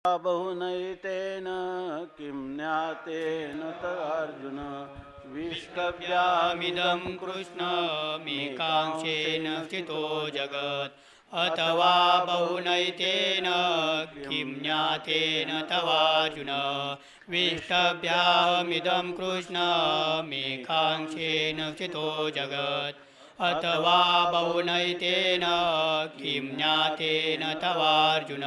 बहुनैतेन किं ज्ञातेन तदार्जुन विष्टव्यामिदं कृष्णमेकांशेन स्थितो जगत् अथवा बहुनैतेन किं ज्ञातेन तवार्जुन विष्टव्यामिदं कृष्णमेकांशेन स्थितो जगत् अथवा बहुनैतेन किं ज्ञातेन तवार्जुन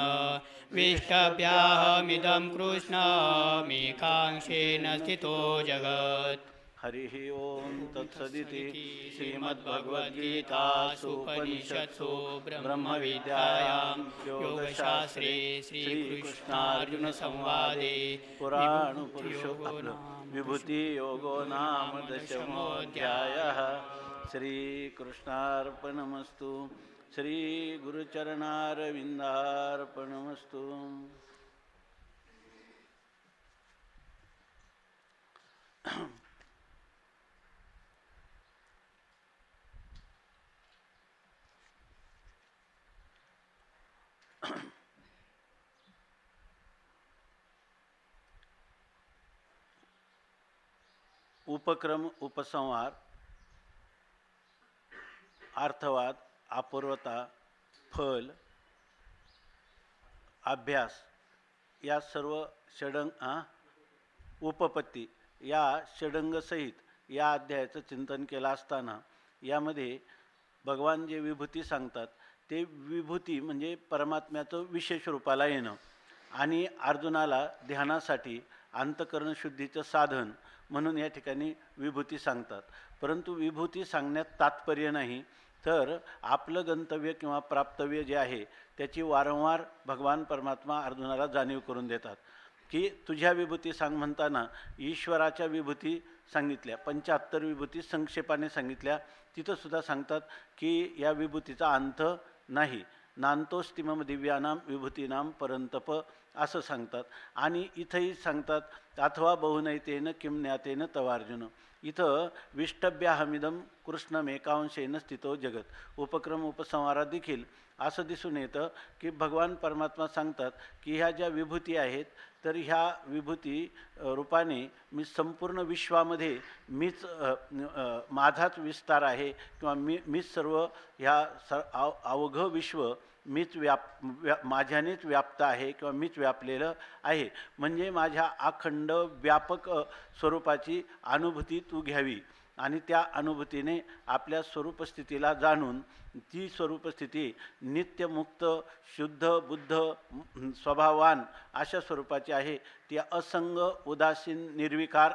विष्टव्यामिदं कृष्णमेकांशेन स्थितो जगत्। हरिः ओं तत्सदिति श्रीमद्भगवद्गीतासूपनिषत्सु ब्रह्मविद्यायां योगशास्त्रे श्रीकृष्णार्जुनसंवादे विभूतियोगो नाम दशमोऽध्यायः। श्रीकृष्णार्पणमस्तु। श्रीगुरुचरणारविन्दार्पणमस्तु। उपक्रम, उपसंहार, अर्थवाद, अपूर्वता, फल, अभ्यास या सर्व उपपत्ती या षडंगसहित या अध्यायाचं चिंतन केलं असताना यामध्ये भगवान जे विभूती सांगतात ते विभूती म्हणजे परमात्म्याचं विशेष रूपाला येणं आणि अर्जुनाला ध्यानासाठी अंतःकरण शुद्धीचं साधन म्हणून या ठिकाणी विभूती सांगतात. परंतु विभूती सांगण्यात तात्पर्य नाही, तर आपलं गंतव्य किंवा प्राप्तव्य जे आहे त्याची वारंवार भगवान परमात्मा अर्जुनाला जाणीव करून देतात की तुझ्या विभूती सांग म्हणताना ईश्वराच्या विभूती सांगितल्या, 75 विभूती संक्षेपाने सांगितल्या. तिथं सुद्धा सांगतात की या विभूतीचा अंत नाही. नांतोस्तिमम दिव्यानाम विभूतीनाम परंतप असं सांगतात. आणि इथंही सांगतात अथवा बहुनैतेन किं ज्ञातेन तवार्जुन. इथं विष्टभ्याहमिदं कृष्णमेकांशेन स्थितो जगत. उपक्रम उपसंहारात देखील असं दिसून येतं की भगवान परमात्मा सांगतात की ह्या ज्या विभूती आहेत तर ह्या विभूती रूपाने मी संपूर्ण विश्वामध्ये मीच माझाच विस्तार आहे किंवा मीच सर्व ह्या अवघं विश्व मीच माझ्यानेच व्याप्त आहे किंवा मीच व्यापलेलं आहे. म्हणजे माझ्या अखंड व्यापक स्वरूपाची अनुभूती तू घ्यावी आणि त्या अनुभूतीने आपल्या स्वरूपस्थितीला जाणून ती स्वरूपस्थिती नित्यमुक्त शुद्ध बुद्ध स्वभावान अशा स्वरूपाची आहे. ती असंग उदासीन निर्विकार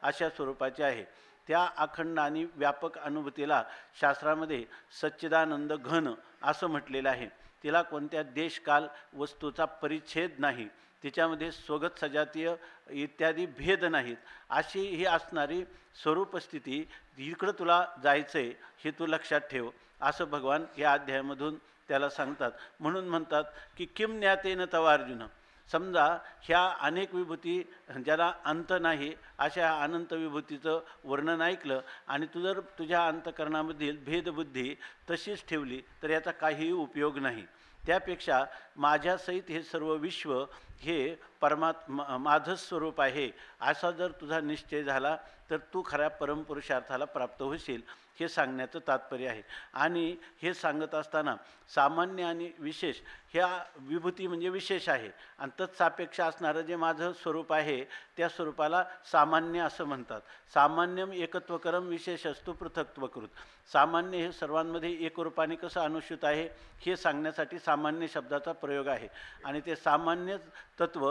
अशा स्वरूपाची आहे. त्या अखंड आणि व्यापक अनुभूतीला शास्त्रामध्ये सच्चिदानंद घन असं म्हटलेलं आहे. तिला कोणत्या देशकाल वस्तूचा परिच्छेद नाही, तिच्यामध्ये स्वगत सजातीय इत्यादी भेद नाहीत. अशी ही असणारी स्वरूपस्थिती, इकडं तुला जायचं आहे हे तू लक्षात ठेव असं भगवान या अध्यायामधून त्याला सांगतात. म्हणून म्हणतात की किम ज्ञातेन तव अर्जुन. समजा ह्या अनेक विभूती ज्याला अंत नाही अशा अनंत विभूतीचं वर्णन ऐकलं आणि तू जर तुझ्या अंतःकरणामधील भेदबुद्धी तशीच ठेवली तर याचा काहीही उपयोग नाही. त्यापेक्षा माझ्यासहित हे सर्व विश्व हे माझं स्वरूप आहे असा जर तुझा निश्चय झाला तर तू खऱ्या परमपुरुषार्थाला प्राप्त होशील हे सांगण्याचं तात्पर्य आहे. आणि हे सांगत असताना सामान्य आणि विशेष ह्या विभूती म्हणजे विशेष आहे आणि तत्सापेक्ष असणारं जे माझं स्वरूप आहे त्या स्वरूपाला सामान्य असं म्हणतात. सामान्यम एकत्वकरम विशेषस्तु पृथक्त्वकृत. सामान्य हे सर्वांमध्ये एकरूपाने कसं अनुष्ठित आहे हे सांगण्यासाठी सामान्य शब्दाचा प्रयोग आहे. आणि ते सामान्य तत्व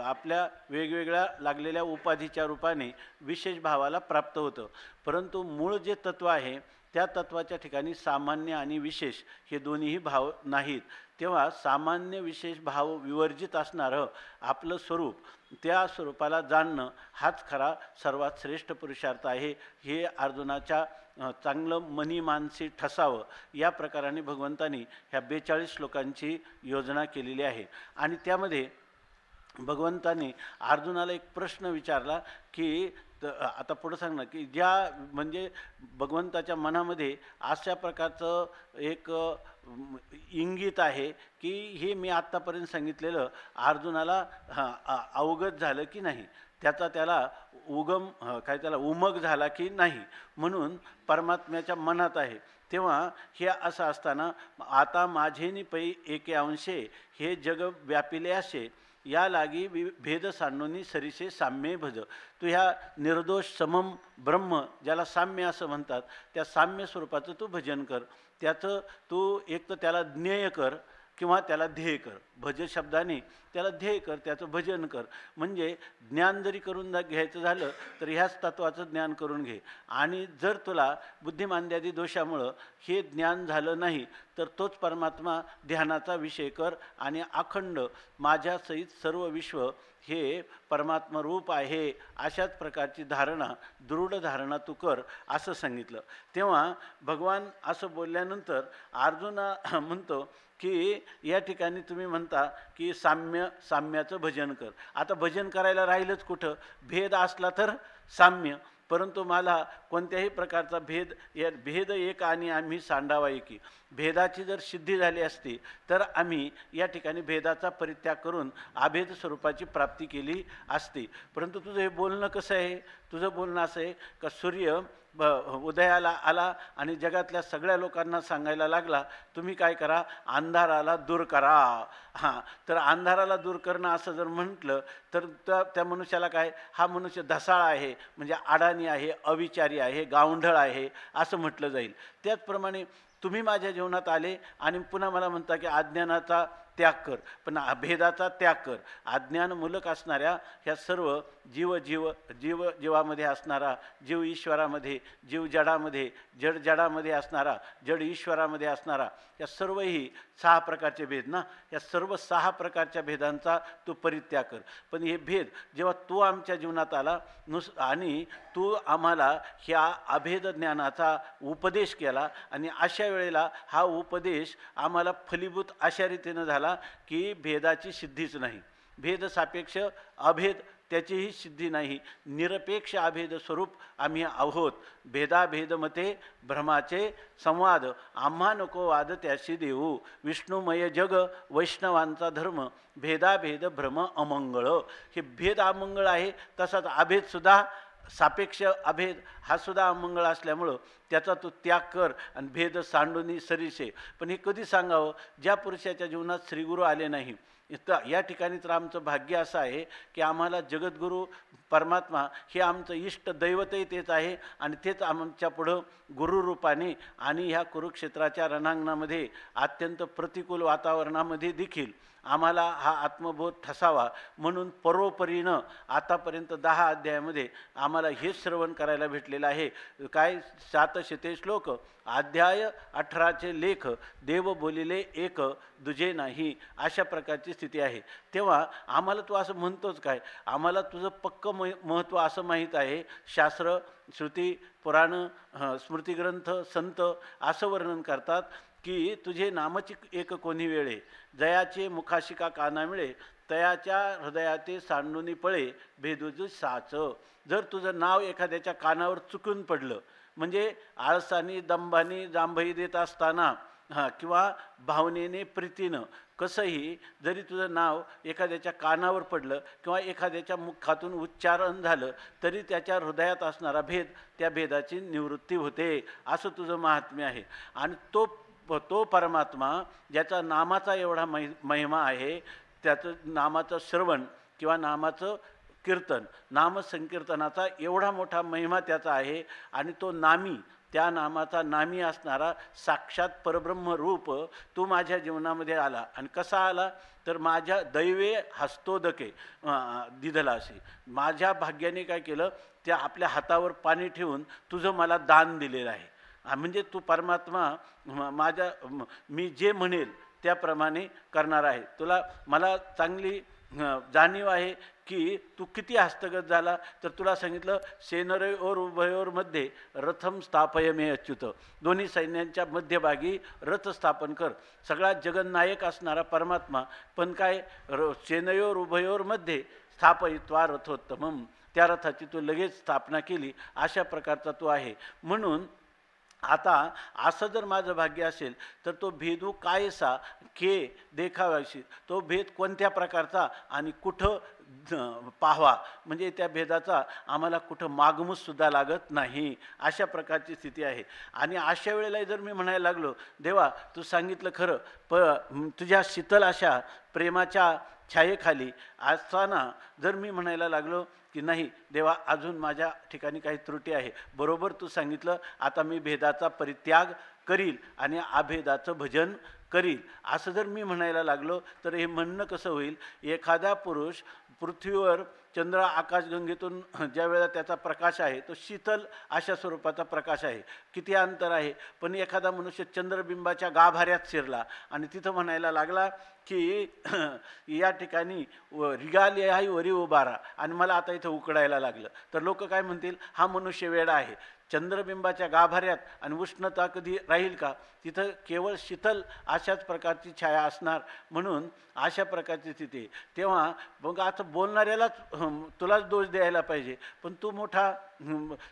आपल्या वेगवेगळ्या लागलेल्या उपाधीच्या रूपाने विशेष भावाला प्राप्त होतं. परंतु मूळ जे तत्व आहे त्या तत्वाच्या ठिकाणी सामान्य आणि विशेष हे दोन्हीही भाव नाहीत. तेव्हा सामान्य विशेष भाव विवर्जित असणारं आपलं स्वरूप त्या स्वरूपाला जाणणं हाच खरा सर्वात श्रेष्ठ पुरुषार्थ आहे. हे अर्जुनाच्या चांगलं मनी मानसी ठसावं या प्रकाराने भगवंतांनी ह्या 42 श्लोकांची योजना केलेली आहे. आणि त्यामध्ये भगवंतांनी अर्जुनाला एक प्रश्न विचारला की तर आता पुढं सांग ना की ज्या म्हणजे भगवंताच्या मनामध्ये अशा प्रकारचं एक इंगित आहे की हे मी आत्तापर्यंत सांगितलेलं अर्जुनाला अवगत झालं की नाही, त्याला काय त्याला उमग झाला की नाही, म्हणून परमात्म्याच्या मनात आहे. तेव्हा हे असं असताना आता माझेनी पै एके अंशे हे जग व्यापिले असे या लागी भेद सांडोनी सरीसे साम्ये भज. तू ह्या निर्दोष समम ब्रह्म ज्याला साम्य असं म्हणतात त्या साम्य स्वरूपाचं तू भजन कर. त्याचं तू एक तर त्याला ज्ञेय कर किंवा त्याला ध्येय कर. भज शब्दाने त्याला ध्येय कर, त्याचं भजन कर. म्हणजे ज्ञान जरी करून घ्यायचं झालं तर ह्याच तत्वाचं ज्ञान करून घे. आणि जर तुला बुद्धिमांद्यादी दोषामुळं हे ज्ञान झालं नाही तर तोच परमात्मा ध्यानाचा विषय कर आणि अखंड माझ्या सहित सर्व विश्व हे परमात्मा रूप आहे अशाच प्रकारची धारणा, दृढ धारणा तू कर असं सांगितलं. तेव्हा भगवान असं बोलल्यानंतर अर्जुना म्हणतो की या ठिकाणी तुम्ही म्हणता की साम्याचं भजन कर. आता भजन करायला राहिलंच कुठं? भेद असला तर साम्य, परंतु मला कोणत्याही प्रकारचा भेद एक आणि आम्ही सांडावा एकी. भेदाची जर सिद्धी झाली असती तर आम्ही या ठिकाणी भेदाचा परित्याग करून अभेद स्वरूपाची प्राप्ती केली असती. परंतु तुझं हे बोलणं कसं आहे? तुझं बोलणं असं आहे का सूर्य उदयाला आला आणि जगातल्या सगळ्या लोकांना सांगायला लागला तुम्ही काय करा, अंधाराला दूर करा. हां, तर अंधाराला दूर करणं असं जर म्हटलं तर त्या मनुष्याला काय, हा मनुष्य ढसाळ आहे, म्हणजे अडाणी आहे, अविचारी आहे, गावंढळ आहे असं म्हटलं जाईल. त्याचप्रमाणे तुम्ही माझ्या जीवनात आले आणि पुन्हा मला म्हणता की अज्ञानाचा त्याग कर, पण भेदाचा त्याग कर. अज्ञानमूलक असणाऱ्या ह्या सर्व जीवामध्ये असणारा जीव ईश्वरामध्ये, जीव जडामध्ये, जड जडामध्ये असणारा, जड ईश्वरामध्ये असणारा, या सर्वही 6 प्रकारचे भेद ना, या सर्व 6 प्रकारच्या भेदांचा तू परित्याग कर. पण हे भेद जेव्हा तू आमच्या जीवनात आला आणि तू आम्हाला ह्या अभेद ज्ञानाचा उपदेश केला आणि अशा वेळेला हा उपदेश आम्हाला फलीभूत अशा रीतीनं झाला की भेदाची सिद्धीच नाही. भेद सापेक्ष अभेद त्याचीही सिद्धी नाही. निरपेक्ष अभेद स्वरूप आम्ही आहोत. भेदाभेद मते भ्रमाचे संवाद आम्हा नको वाद त्याशी देऊ. विष्णुमय जग वैष्णवांचा धर्म भेदाभेद भ्रम अमंगळ. हे भेद अमंगळ आहे, तसाच अभेदसुद्धा सापेक्ष अभेद हा सुद्धा अमंगळ असल्यामुळं त्याचा तो त्याग कर आणि भेद सांडूनी सरीसे. पण हे कधी सांगावं? ज्या पुरुषाच्या जीवनात श्रीगुरू आले नाही. या ठिकाणी तर आमचं भाग्य असं आहे की आम्हाला जगद्गुरू परमात्मा हे आमचं इष्ट दैवतही तेच आहे आणि तेच आमच्या पुढं गुरुरूपाने आणि ह्या कुरुक्षेत्राच्या रणांगणामध्ये अत्यंत प्रतिकूल वातावरणामध्ये देखील आम्हाला हा आत्मबोध ठसावा म्हणून परोपरीनं आतापर्यंत 10 अध्यायामध्ये आम्हाला हेच श्रवण करायला भेटलेलं आहे. काय 700 श्लोक, अध्याय 18चे लेख, देव बोलिले एक दुजे नाही, अशा प्रकारची स्थिती आहे. तेव्हा आम्हाला तू असं म्हणतोच काय? आम्हाला तुझं पक्क महत्त्व असं माहीत आहे. शास्त्र, श्रुती, पुराण, स्मृतिग्रंथ, संत असं वर्णन करतात की तुझे नामची एक कोणी वेळे, जयाचे मुखाशिका काना मिळे, तयाच्या हृदयाते सांडूनी पळे भेदुज साच. जर तुझं नाव एखाद्याच्या कानावर चुकून पडलं, म्हणजे आळसानी दंभानी जांभई देत असताना किंवा भावनेने प्रीतीनं कसंही जरी तुझं नाव एखाद्याच्या कानावर पडलं किंवा एखाद्याच्या मुखातून उच्चारण झालं तरी त्याच्या हृदयात असणारा भेद, त्या भेदाची निवृत्ती होते, असं तुझं महात्म्य आहे. आणि तो परमात्मा ज्याचा नामाचा एवढा महिमा आहे, त्याचं नामाचं श्रवण किंवा नामाचं कीर्तन, नामसंकीर्तनाचा एवढा मोठा महिमा त्याचा आहे. आणि तो नामी, त्या नामाचा नामी असणारा साक्षात परब्रह्म रूप तू माझ्या जीवनामध्ये आला. आणि कसा आला तर माझ्या दैवे हस्तोदके दिधला असे, माझ्या भाग्याने काय केलं, त्या आपल्या हातावर पाणी ठेवून तुझं मला दान दिलेलं आहे. म्हणजे तू परमात्मा मी जे म्हणेल त्याप्रमाणे करणार आहे. मला चांगली जाणीव आहे की तू किती हस्तगत झाला. तर तुला सांगितलं सेनरयोर उभयोरमध्ये रथम स्थापय मे अच्युत, दोन्ही सैन्यांच्या मध्यभागी रथ स्थापन कर. सगळा जगन्नायक असणारा परमात्मा पण काय सेनयोर उभयोरमध्ये स्थापयित्वा रथोत्तमम, त्या रथाची तू लगेच स्थापना केली, अशा प्रकारचा तो आहे. म्हणून आता असं जर माझं भाग्य असेल तर तो भेदू कायसा के देखाव्याशी, तो भेद कोणत्या प्रकारचा आणि कुठं पाहावा, म्हणजे त्या भेदाचा आम्हाला कुठं मागमूससुद्धा लागत नाही, अशा प्रकारची स्थिती आहे. आणि अशा वेळेला जर मी म्हणायला लागलो, देवा तू सांगितलं खरं, तुझ्या शीतल अशा प्रेमाच्या छायेखाली असताना जर मी म्हणायला लागलो की नाही देवा अजून माझ्या ठिकाणी काही त्रुटी आहे, बरोबर तू सांगितलं, आता मी भेदाचा परित्याग करील आणि अभेदाचं भजन करील, असं जर मी म्हणायला लागलो तर हे म्हणणं कसं होईल? एखादा पुरुष पृथ्वीवर चंद्र आकाशगंगेतून ज्या वेळेला त्याचा प्रकाश आहे तो शीतल अशा स्वरूपाचा प्रकाश आहे, किती अंतर आहे. पण एखादा मनुष्य चंद्रबिंबाच्या गाभाऱ्यात शिरला आणि तिथं म्हणायला लागला की या ठिकाणी रिगाली आहे वरी उभारा आणि मला आता इथं उकडायला लागलं, तर लोक काय म्हणतील? हा मनुष्य वेडा आहे. चंद्रबिंबाच्या गाभाऱ्यात आणि उष्णता कधी राहील का? तिथं केवळ शीतल अशाच प्रकारची छाया असणार, म्हणून अशा प्रकारची स्थिती. तेव्हा मग आता बोलणाऱ्यालाच तुलाच दोष द्यायला पाहिजे, पण तू मोठा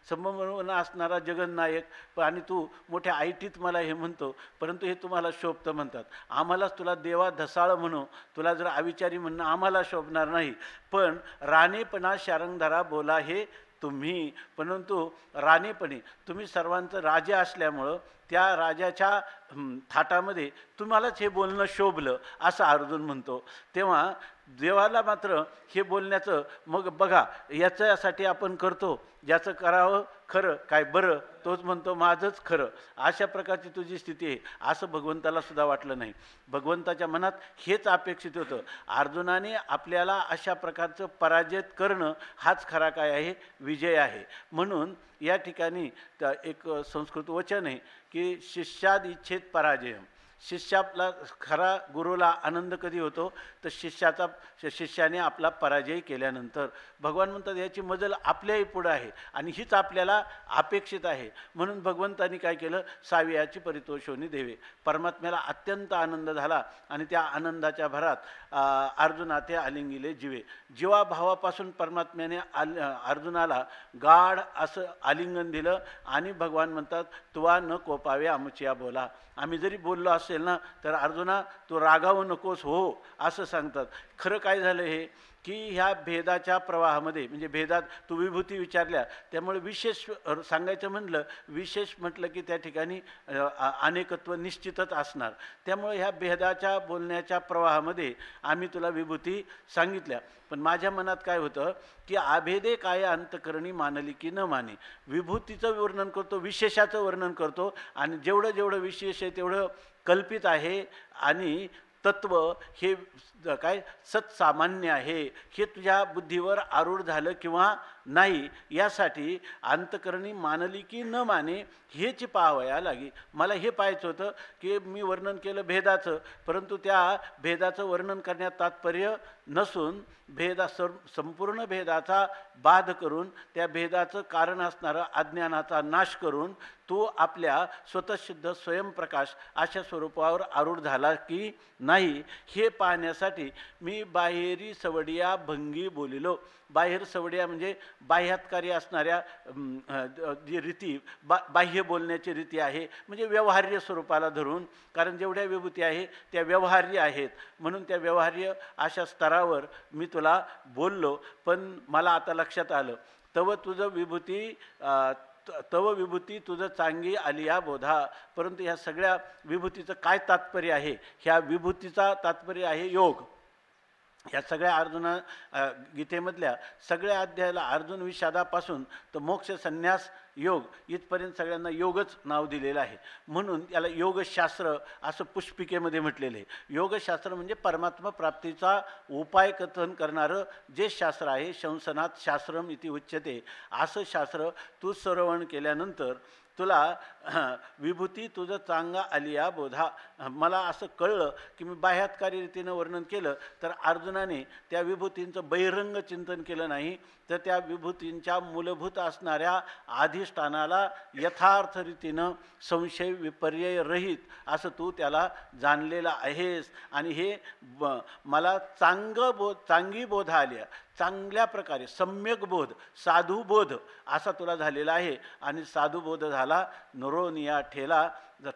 संभ्रमण असणारा जगन्नायक आणि तू मोठ्या आयटीत मला हे म्हणतो, परंतु हे तुम्हाला शोभतं म्हणतात. आम्हालाच तुला देवा धसाळ म्हणू, तुला जर अविचारी म्हणणं आम्हाला शोभणार नाही. पण राणेपणा शारंगधरा बोला हे तुम्ही, परंतु राणेपणे तुम्ही सर्वांचं राजे असल्यामुळं त्या राजाच्या थाटामध्ये तुम्हालाच हे बोलणं शोभलं, असं अर्जुन म्हणतो. तेव्हा देवाला मात्र हे बोलण्याचं, मग बघा याच्यासाठी आपण करतो, ज्याचं करावं खरं काय बरं तोच म्हणतो माझंच खरं, अशा प्रकारची तुझी स्थिती आहे, असं भगवंताला सुद्धा वाटलं नाही. भगवंताच्या मनात हेच अपेक्षित होतं. अर्जुनाने आपल्याला अशा प्रकारचं पराजित करणं हाच खरा काय आहे? विजय आहे. म्हणून या ठिकाणी एक संस्कृत वचन आहे की शिष्याद इच्छेत पराजयम. शिष्याला खरा गुरुला आनंद कधी होतो? तर शिष्याने आपला पराजय केल्यानंतर. भगवान म्हणतात याची मजल आपल्याही पुढं आहे आणि हीच आपल्याला अपेक्षित आहे. म्हणून भगवंतांनी काय केलं? सावियाची परितोषोनी देवे. परमात्म्याला अत्यंत आनंद झाला आणि त्या आनंदाच्या भरात अर्जुना ते आलिंगिले जीवे. जीवाभावापासून परमात्म्याने अर्जुनाला गाढ असं आलिंगन दिलं आणि भगवान म्हणतात तुवा न कोपावे आमचिया बोला. आम्ही जरी बोललो असेल ना तर अर्जुना तू रागावू नकोस हो, असं सांगतात. खरं काय झालं हे की ह्या भेदाच्या प्रवाहामध्ये, म्हणजे भेदात तू विभूती विचारल्या त्यामुळे विशेष सांगायचं म्हणलं, विशेष म्हटलं की त्या ठिकाणी अनेकत्व निश्चितच असणार. त्यामुळे ह्या भेदाच्या बोलण्याच्या प्रवाहामध्ये आम्ही तुला विभूती सांगितल्या. पण माझ्या मनात काय होतं की अभेदे काय अंतकरणी मानली की न माने. विभूतीचं वर्णन करतो, विशेषाचं वर्णन करतो आणि जेवढं जेवढं विशेष आहे तेवढं कल्पित आहे आणि तत्व हे काय सत्सामान्य आहे हे तुझ्या बुद्धीवर आरूढ झालं किंवा नाही, यासाठी अंतकरणी मानली की न माने हेच पाहावया लागी. मला हे पाहायचं होतं की मी वर्णन केलं भेदाचं, परंतु त्या भेदाचं वर्णन करण्यात तात्पर्य नसून संपूर्ण भेदाचा बाध करून त्या भेदाचं कारण असणारं अज्ञानाचा नाश करून तो आपल्या स्वतःसिद्ध स्वयंप्रकाश अशा स्वरूपावर आरूढ झाला की नाही हे पाहण्यासाठी मी बाहेरी सवडिया भंगी बोलिलो. बाहेर सवडिया म्हणजे बाह्यात्कारी असणाऱ्या जी रीती, बाह्य बोलण्याची रीती आहे, म्हणजे व्यवहार्य स्वरूपाला धरून. कारण जेवढ्या विभूती आहे त्या व्यवहार्य आहेत, म्हणून त्या व्यवहार्य अशा स्तरावर मी तुला बोललो. पण मला आता लक्षात आलं तव विभूती तुझं चांगी आलिया बोधा. परंतु ह्या सगळ्या विभूतीचं काय तात्पर्य आहे? ह्या विभूतीचा तात्पर्य आहे योग. ह्या सगळ्या गीतेमधल्या सगळ्या अध्यायाला अर्जुन विषादापासून तर मोक्ष संन्यास योग इथपर्यंत सगळ्यांना योगच नाव दिलेलं आहे. म्हणून याला योगशास्त्र असं पुष्पिकेमध्ये म्हटलेलं आहे. योगशास्त्र म्हणजे परमात्मा प्राप्तीचा उपाय कथन करणारं जे शास्त्र आहे. शंसनात शास्त्रम इति उच्यते. असं शास्त्र तू श्रवण केल्यानंतर तुला विभूती तुझं चांगा आलिया बोधा. मला असं कळलं की मी बाह्यात्कारी रीतीनं वर्णन केलं तर अर्जुनाने त्या विभूतींचं बहिरंग चिंतन केलं नाही, तर त्या विभूतींच्या मूलभूत असणाऱ्या अधिष्ठानाला यथार्थ रीतीनं संशय विपर्यय रहित असं तू त्याला जाणलेलं आहेस. आणि हे मला चांगी बोधा आल्या. चांगल्या प्रकारे सम्यक बोध, साधुबोध असा तुला झालेला आहे. आणि साधुबोध झाला नरोनिया ठेला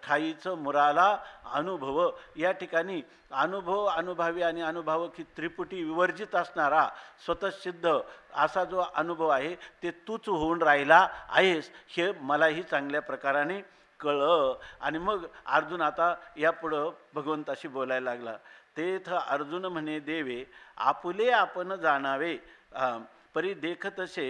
ठाईचं मुराला अनुभव. या ठिकाणी अनुभव, अनुभवी आणि अनुभव की त्रिपुटी विवर्जित असणारा स्वतःसिद्ध असा जो अनुभव आहे ते तूच होऊन राहिला आहेस हे मलाही चांगल्या प्रकाराने कळलं. आणि मग अर्जुन आता यापुढं भगवंताशी बोलायला लागला. तेथ अर्जुन म्हणे देवे आपुले आपण जाणावे, परी देखतसे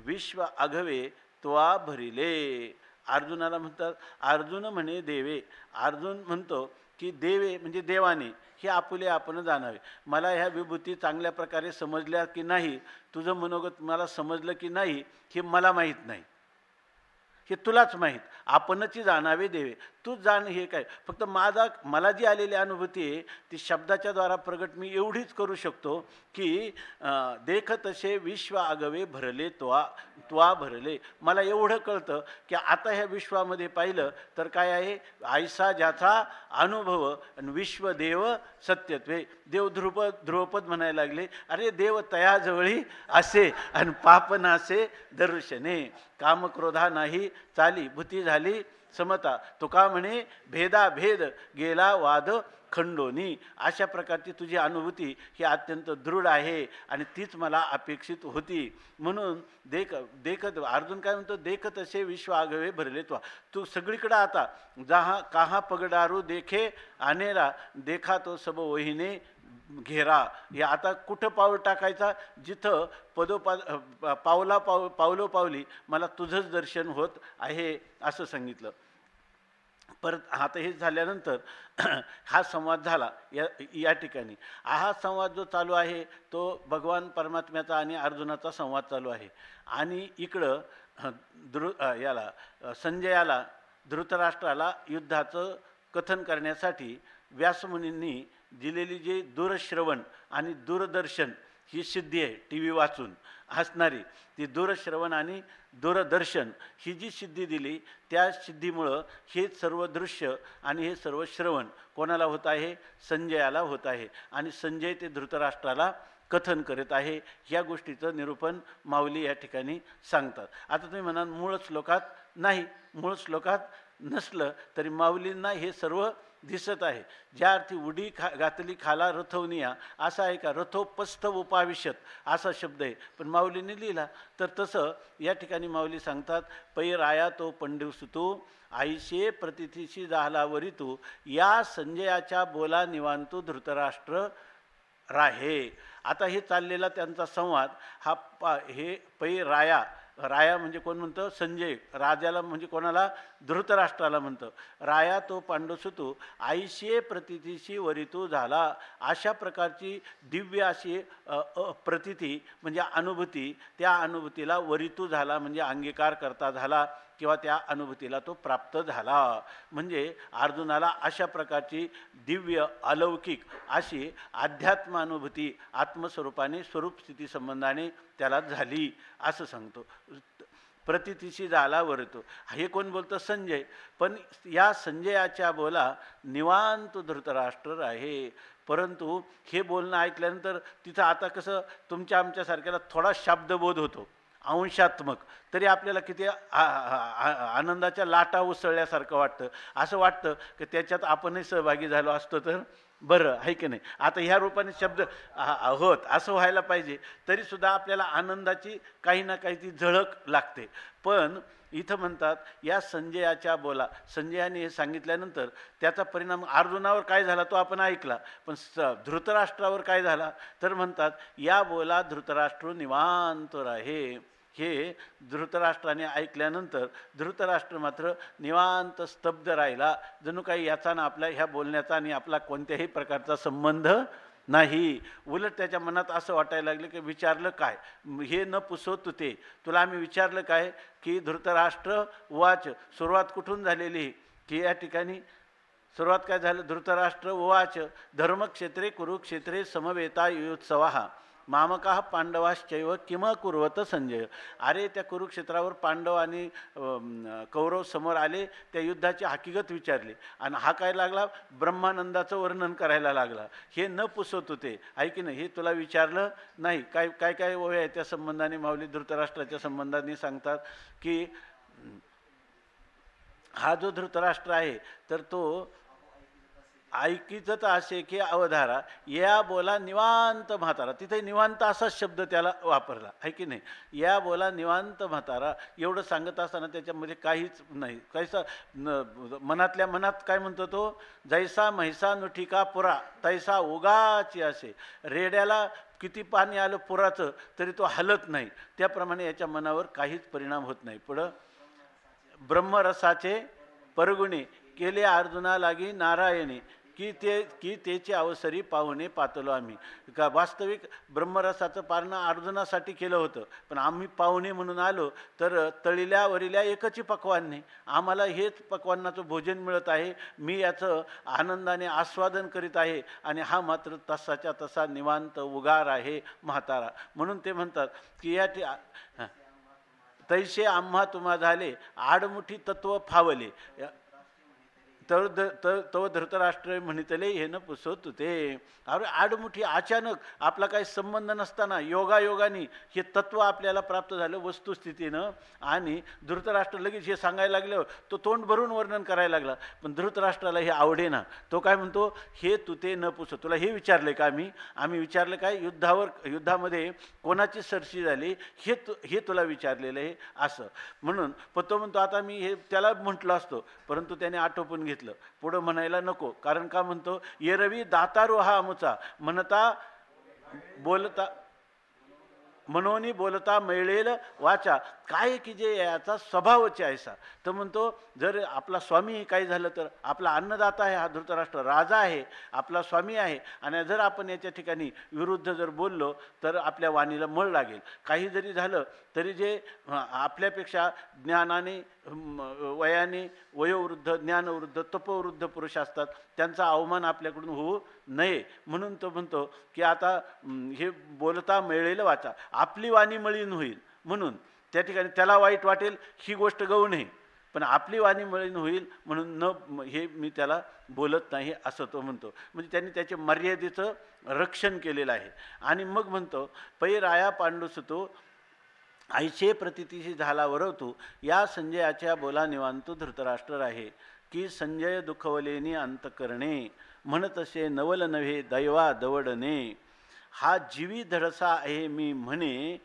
विश्व आघवे त्वा भरिले. अर्जुनाला म्हणतात, अर्जुन म्हणे देवे. अर्जुन म्हणतो की देवे म्हणजे देवाने हे आपुले आपण जाणावे. मला ह्या विभूती चांगल्या प्रकारे समजल्या की नाही, तुझं मनोगत मला समजलं की नाही हे मला माहीत नाही, हे तुलाच माहीत. आपणची जाणावे देवे, तूच जाण. हे काय फक्त मला जी आलेली अनुभूती आहे ती शब्दाच्या द्वारा प्रगट मी एवढीच करू शकतो की देख तसे विश्व आगवे भरले त्वा भरले. मला एवढं कळतं की आता ह्या विश्वामध्ये पाहिलं तर काय आहे, आयसा ज्याचा अनुभव आणि विश्वदेव सत्यत्वे. देव ध्रुवपद म्हणायला लागले. अरे देव तयाजवळी असे आणि पापनासे दर्शने, कामक्रोधा नाही चाली भूती झाली समता. तुका म्हणे भेदाभेद गेला वाद खंडोनी. अशा प्रकारची तुझी अनुभूती ही अत्यंत दृढ आहे आणि तीच मला अपेक्षित होती. म्हणून देखत अर्जुन काय म्हणतो, देखत असे विश्व आगवे भरले तू सगळीकडं आता जहा कहा पगडारू देखे आनेरा देखा तो सब वहिने घेरा. हे आता कुठं पाऊल टाकायचा, जिथं पावलोपावली मला तुझंच दर्शन होत आहे असं सांगितलं. परत आता हे झाल्यानंतर हा संवाद झाला या ठिकाणी. हा संवाद जो चालू आहे तो भगवान परमात्म्याचा आणि अर्जुनाचा संवाद चालू आहे. आणि इकडं संजयाला धृतराष्ट्राला युद्धाचं कथन करण्यासाठी व्यासमुनींनी दिलेली जे दूरश्रवण आणि दूरदर्शन ही सिद्धी आहे, टी व्ही वाचून असणारी ती दूरश्रवण आणि दूरदर्शन ही जी सिद्धी दिली त्या सिद्धीमुळं हे सर्व दृश्य आणि हे सर्व श्रवण कोणाला होत आहे, संजयाला होत आहे. आणि संजय ते धृतराष्ट्राला कथन करत आहे. ह्या गोष्टीचं निरूपण माऊली या ठिकाणी सांगतात. आता तुम्ही म्हणाल मूळ श्लोकात नाही, मूळ श्लोकात नसलं तरी माऊलींना हे सर्व दिसत आहे. ज्या अर्थी उडी घातली खाला रथवनिया असा आहे का, रथोपस्थ उपाविशत असा शब्द आहे, पण माऊलीने लिहिला तर तसं या ठिकाणी माऊली सांगतात, पै राया तो पंडिवसुतू आईशे प्रतिथीशी झालावरी तू या संजयाच्या बोला निवांतू धृतराष्ट्र राहे. आता हे चाललेला त्यांचा संवाद हा हे पै राया म्हणजे कोण म्हणतं, संजय. राजाला म्हणजे कोणाला, धृतराष्ट्राला म्हणतं. राया तो पांडुसुतू आईशी प्रतितीशी वरितू झाला. अशा प्रकारची दिव्य अशी प्रतिती म्हणजे अनुभूती, त्या अनुभूतीला वरितू झाला म्हणजे अंगीकार करता झाला किंवा त्या अनुभूतीला तो प्राप्त झाला. म्हणजे अर्जुनाला अशा प्रकारची दिव्य अलौकिक अशी अध्यात्मानुभूती आत्मस्वरूपाने स्वरूप स्थिती संबंधाने त्याला झाली असं सांगतो. प्रतितीशी झाला वरतो. हे कोण बोलतं, संजय. पण या संजयाच्या बोला निवांत धृतराष्ट्र आहे. परंतु हे बोलणं ऐकल्यानंतर तिथं आता कसं तुमच्या आमच्यासारख्याला थोडा शब्दबोध होतो अंशात्मक, तरी आपल्याला किती आनंदाच्या लाटा उसळल्यासारखं वाटतं. असं वाटतं की त्याच्यात आपणही सहभागी झालो असतो तर बरं आहे की नाही. आता ह्या रूपाने शब्द होत असं व्हायला पाहिजे, तरीसुद्धा आपल्याला आनंदाची काही ना काही ती झळक लागते. पण इथं म्हणतात या संजयाच्या बोला, संजयाने हे सांगितल्यानंतर त्याचा परिणाम अर्जुनावर काय झाला तो आपण ऐकला, पण धृतराष्ट्रावर काय झाला तर म्हणतात या बोला धृतराष्ट्र निवांत राहे. हे धृतराष्ट्राने ऐकल्यानंतर धृतराष्ट्र मात्र निवांत स्तब्ध राहिला, जणू काही याचा ना आपल्या ह्या बोलण्याचा आणि आपला कोणत्याही प्रकारचा संबंध नाही. उलट त्याच्या मनात असं वाटायला लागलं की विचारलं काय, हे न पुसवत ते तुला आम्ही विचारलं काय, की धृतराष्ट्र उवाच. सुरुवात कुठून झालेली की या ठिकाणी सुरुवात काय झालं, धृतराष्ट्र उवाच धर्मक्षेत्रे कुरुक्षेत्रे समवेता युत्सवा. मामकाः पांडवाश्चैव किम कुर्वत संजय. अरे त्या कुरुक्षेत्रावर पांडव आणि कौरव समोर आले, त्या युद्धाची हकीकत विचारली आणि हा काय लागला ब्रह्मानंदाचं वर्णन करायला लागला. हे न पुसत होते आहे की नाही, हे तुला विचारलं नाही. काय काय काय ओव्या आहे त्या संबंधाने माऊली धृतराष्ट्राच्या संबंधाने सांगतात की हा जो धृतराष्ट्र आहे तर तो ऐकीतच असे की अवधारा या बोला निवांत म्हातारा. तिथे निवांत असाच शब्द त्याला वापरला आहे की नाही. या बोला निवांत म्हातारा एवढं सांगत असताना त्याच्यामध्ये काहीच नाही. कैसा मनातल्या मनात काय म्हणतो तो, जैसा म्हैसा नुठिका पुरा तैसा उगाची असे. रेड्याला किती पाणी आलं पुराचं तरी तो हलत नाही, त्याप्रमाणे याच्या मनावर काहीच परिणाम होत नाही. पुढं ब्रह्मरसाचे परगुणे केले अर्जुना लागी नारायणी की त्याची अवसरी पाहुणे पातलो आम्ही. का वास्तविक ब्रह्मरसाचं पारणं अर्जुनासाठी केलं होतं, पण आम्ही पाहुणे म्हणून आलो तर तळील्या वरिल्या एकच पक्वान नाही, आम्हाला हेच पक्वान्नाचं भोजन मिळत आहे. मी याचं आनंदाने आस्वादन करीत आहे आणि हा मात्र तसाच्या तसा निवांत उगार आहे म्हातारा. म्हणून ते म्हणतात की या तैसे आम्हा तुम्हा झाले आडमुठी तत्व फावले. तो धृतराष्ट्र म्हणितले हे न पुसत ते. अरे आडमुठी अचानक आपला काही संबंध नसताना योगायोगाने हे तत्व आपल्याला प्राप्त झालं वस्तुस्थितीनं, आणि धृतराष्ट्र लगेच हे सांगायला लागलं, तो तोंड भरून वर्णन करायला लागला. पण धृतराष्ट्राला हे आवडेना. तो काय म्हणतो, हे तू ते न पुस. तुला हे विचारले का आम्ही विचारलं काय, युद्धामध्ये कोणाची सरशी झाली हे तुला विचारलेलं आहे असं म्हणून. पण तो म्हणतो आता मी हे त्याला म्हटलं असतो, परंतु त्याने आटोपून घेतलं. पुढं म्हणायला नको, कारण का म्हणतो, ये रवी दातारो हा अमुचा म्हणता बोलता मनोनी बोलता मिळेल वाचा. काय की जे याचा स्वभावच ऐसा. तर म्हणतो जर आपला स्वामी काही झालं तर, आपला अन्नदाता आहे हा धृतराष्ट्र, राजा आहे, आपला स्वामी आहे, आणि जर आपण याच्या ठिकाणी विरुद्ध जर बोललो तर आपल्या वाणीला मळ लागेल. काही जरी झालं तरी जे आपल्यापेक्षा ज्ञानाने वयाने वयोवृद्ध ज्ञानवृद्ध तपोवृद्ध पुरुष असतात त्यांचा अवमान आपल्याकडून होऊ नये. म्हणून तो म्हणतो की आता हे बोलता मिळेल वाचा, आपली वाणी मळीन होईल म्हणून त्या ठिकाणी त्याला वाईट वाटेल ही गोष्ट गौण आहे, पण आपली वाणी मळीन होईल म्हणून न हे मी त्याला बोलत नाही असं तो म्हणतो. म्हणजे त्यांनी त्याच्या मर्यादेचं रक्षण केलेलं आहे. आणि मग म्हणतो पै राया पांडुसुतो ऐसे प्रतितीशी झाला वरवतो या संजयाच्या बोला निवांतो धृतराष्ट्र आहे. की संजय दुखवलेनी अंतकरणे म्हणतसे नवल नव्हे दैवा दवडणे. हा जीवी धडसा आहे मी म्हणे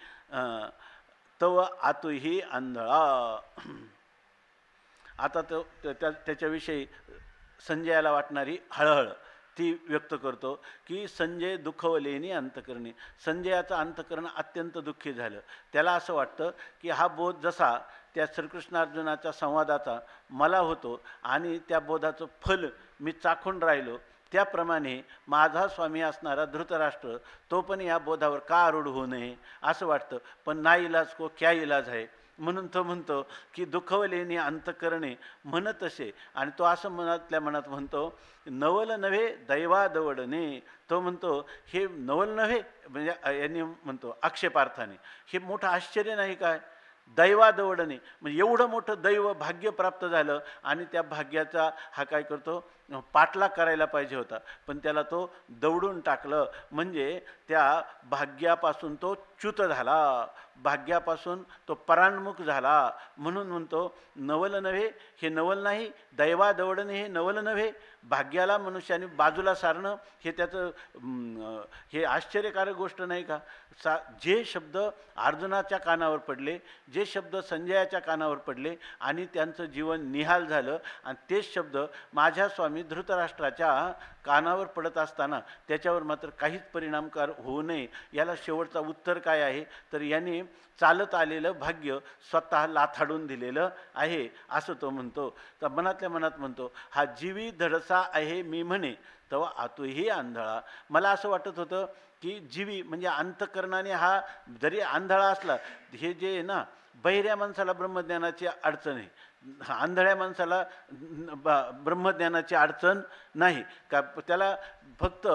तव आतुही आंधळा. आता तो त्याच्याविषयी संजयाला वाटणारी हळहळ ती व्यक्त करतो की संजय दुखवलेनी अंतकरणे. संजयाचं अंतकरण अत्यंत दुःखी झालं. त्याला असं वाटतं की हा बोध जसा त्या श्रीकृष्णार्जुनाच्या संवादाचा मला होतो आणि त्या बोधाचं फल मी चाखून राहिलो, त्याप्रमाणे माझा स्वामी असणारा धृतराष्ट्र तो पण या बोधावर का आरूढ होऊ नये असं वाटतं. पण ना इलाज को क्या इलाज आहे म्हणून तो म्हणतो की दुखवलेनी अंतकरणे म्हणत असे. आणि तो असं मनातल्या मनात म्हणतो नवल नव्हे दैवा दवडणे. तो म्हणतो हे नवल नव्हे म्हणजे यांनी म्हणतो आक्षेपार्थाने हे मोठं आश्चर्य नाही काय, दैवा दवडणे म्हणजे एवढं मोठं दैव भाग्य प्राप्त झालं आणि त्या भाग्याचा हा काय करतो पाठलाग करायला पाहिजे होता, पण त्याला तो दवडून टाकलं. म्हणजे त्या भाग्यापासून तो च्युत झाला, भाग्यापासून तो परान्मुख झाला. म्हणून म्हणतो नवल नव्हे हे नवल नाही, दैवा दवडणे हे नवल नव्हे. भाग्याला मनुष्याने बाजूला सारणं हे त्याचं हे आश्चर्यकारक गोष्ट नाही का. जे शब्द अर्जुनाच्या कानावर पडले, जे शब्द संजयाच्या कानावर पडले आणि त्यांचं जीवन निहाल झालं, आणि तेच शब्द माझ्या स्वामी धृतराष्ट्राच्या कानावर पडत असताना त्याच्यावर मात्र काहीच परिणामकार होऊ नये. याला शेवटचा उत्तर काय आहे तर याने चालत आलेलं भाग्य स्वतः लाथाडून दिलेलं आहे असं तो म्हणतो. तर मनातल्या मनात म्हणतो हा जीवी धडसा आहे मी म्हणे तेव्हा आतुही आंधळा. मला असं वाटत होतं की जीवी म्हणजे अंतकरणाने हा जरी आंधळा असला, हे जे आहे ना बहिऱ्या माणसाला ब्रह्मज्ञानाची अडचण आहे, आंधळ्या माणसाला ब्रह्मज्ञानाची अडचण नाही का. त्याला फक्त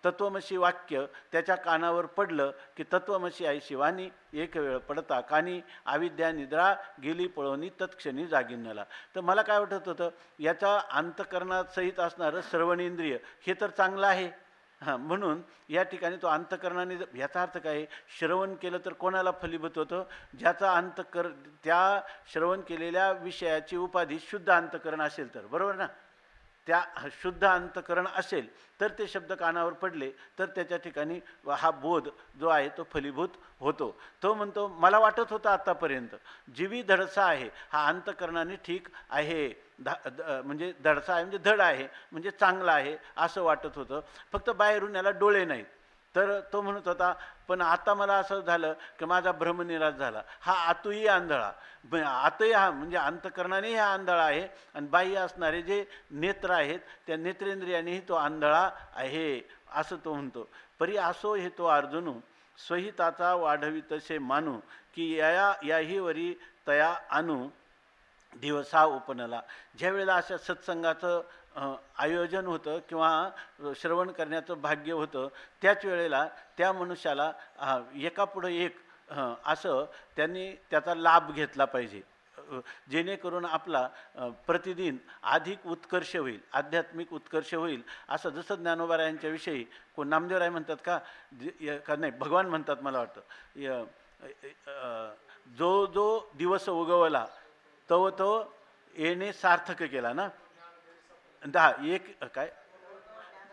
तत्वमसी वाक्य त्याच्या कानावर पडलं की तत्वमसी ऐशी वाणी एक वेळ पडता कानी अविद्या निद्रा गेली पळवणी तत्क्षणी जागिन्नला. तर मला काय वाटत होतं, याचा अंतकरणात सहित असणारं श्रवणेंद्रिय हे तर चांगलं आहे. हां, म्हणून या ठिकाणी तो अंतकरणाने, याचा अर्थ काय, श्रवण केलं तर कोणाला फलीभूत होतं, ज्याचा त्या श्रवण केलेल्या विषयाची उपाधी शुद्ध अंतकरण असेल तर, बरोबर ना. त्या शुद्ध अंतकरण असेल तर ते शब्द कानावर पडले तर त्याच्या ठिकाणी हा बोध जो आहे तो फलीभूत होतो. तो म्हणतो मला वाटत होतं आतापर्यंत जीवी धडसा आहे, हा अंतकरणाने ठीक आहे, म्हणजे धडसा आहे म्हणजे धड आहे म्हणजे चांगला आहे असं वाटत होतं, फक्त बाहेरून याला डोळे नाहीत. तर तो म्हणत होता पण आता मला असं झालं की माझा भ्रमनिराश झाला. हा आतूही आंधळा, आतही हा म्हणजे अंतकरणानेही हा आंधळा आहे आणि बाह्य असणारे जे नेत्र आहेत त्या नेत्रेंद्रियानेही तो आंधळा आहे असं तो म्हणतो. परी असो हे तो अर्जुनू स्वहिताचा वाढवितसे मानू की याही वरी तया आणू दिवसा उपनला. ज्या वेळेला अशा सत्संगाचं आयोजन होतं किंवा श्रवण करण्याचं भाग्य होतं त्याच वेळेला त्या मनुष्याला एकापुढं एक असं त्यांनी त्याचा लाभ घेतला पाहिजे, जेणेकरून आपला प्रतिदिन अधिक उत्कर्ष होईल, आध्यात्मिक उत्कर्ष होईल. असं जसं ज्ञानोबारायांच्या विषयी कोण नामदेवराय म्हणतात का नाही भगवान म्हणतात मला वाटतं, जो जो दिवस उगवला तो येणे सार्थक केला ना. एक काय,